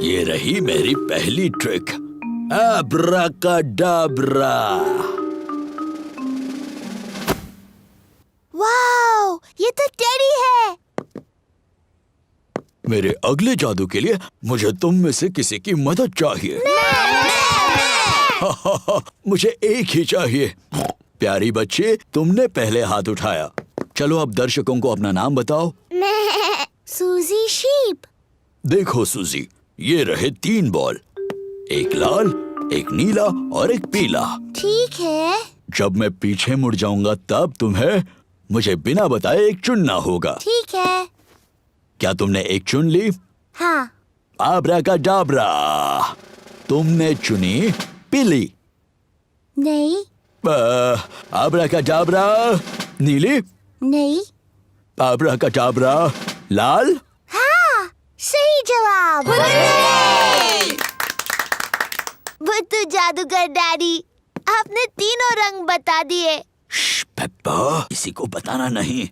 ये रही मेरी पहली ट्रिक, अब्राकाडाब्रा। वाओ, ये तो टेडी है। मेरे अगले जादू के लिए मुझे तुम में से किसी की मदद चाहिए। मुझे एक ही चाहिए। प्यारी बच्ची, तुमने पहले हाथ उठाया। चलो अब दर्शकों को अपना नाम बताओ। मैं सूजी शीप। देखो सूजी, ये रहे 3 बॉल, एक लाल, एक नीला और एक पीला। ठीक है। जब मैं पीछे मुड़ जाऊंगा तब तुम्हें मुझे बिना बताए एक चुनना होगा। ठीक है। क्या तुमने एक चुन ली? हाँ। आब्राकाडाब्रा, तुमने चुनी पीली। नहीं। आब्राकाडाब्रा, नीली। नहीं। आब्राकाडाब्रा, लाल। हाँ, सही जवाब। बुद्धू जादूगर डैडी, आपने तीनों रंग बता दिए। पेप्पा, किसी को बताना नहीं।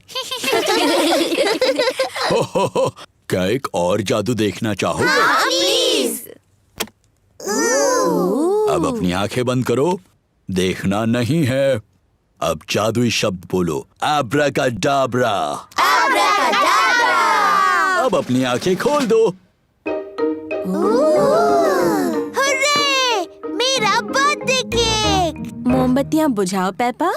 हो, क्या एक और जादू देखना चाहोगे? हाँ, प्लीज। अब अपनी आंखें बंद करो, देखना नहीं है। अब जादुई शब्द बोलो, आब्राकाडाब्रा। आब्राकाडाब्रा। अब अपनी आंखें खोल दो। हुर्रे! मेरा बर्थडे केक। मोमबत्तियाँ बुझाओ पेपा।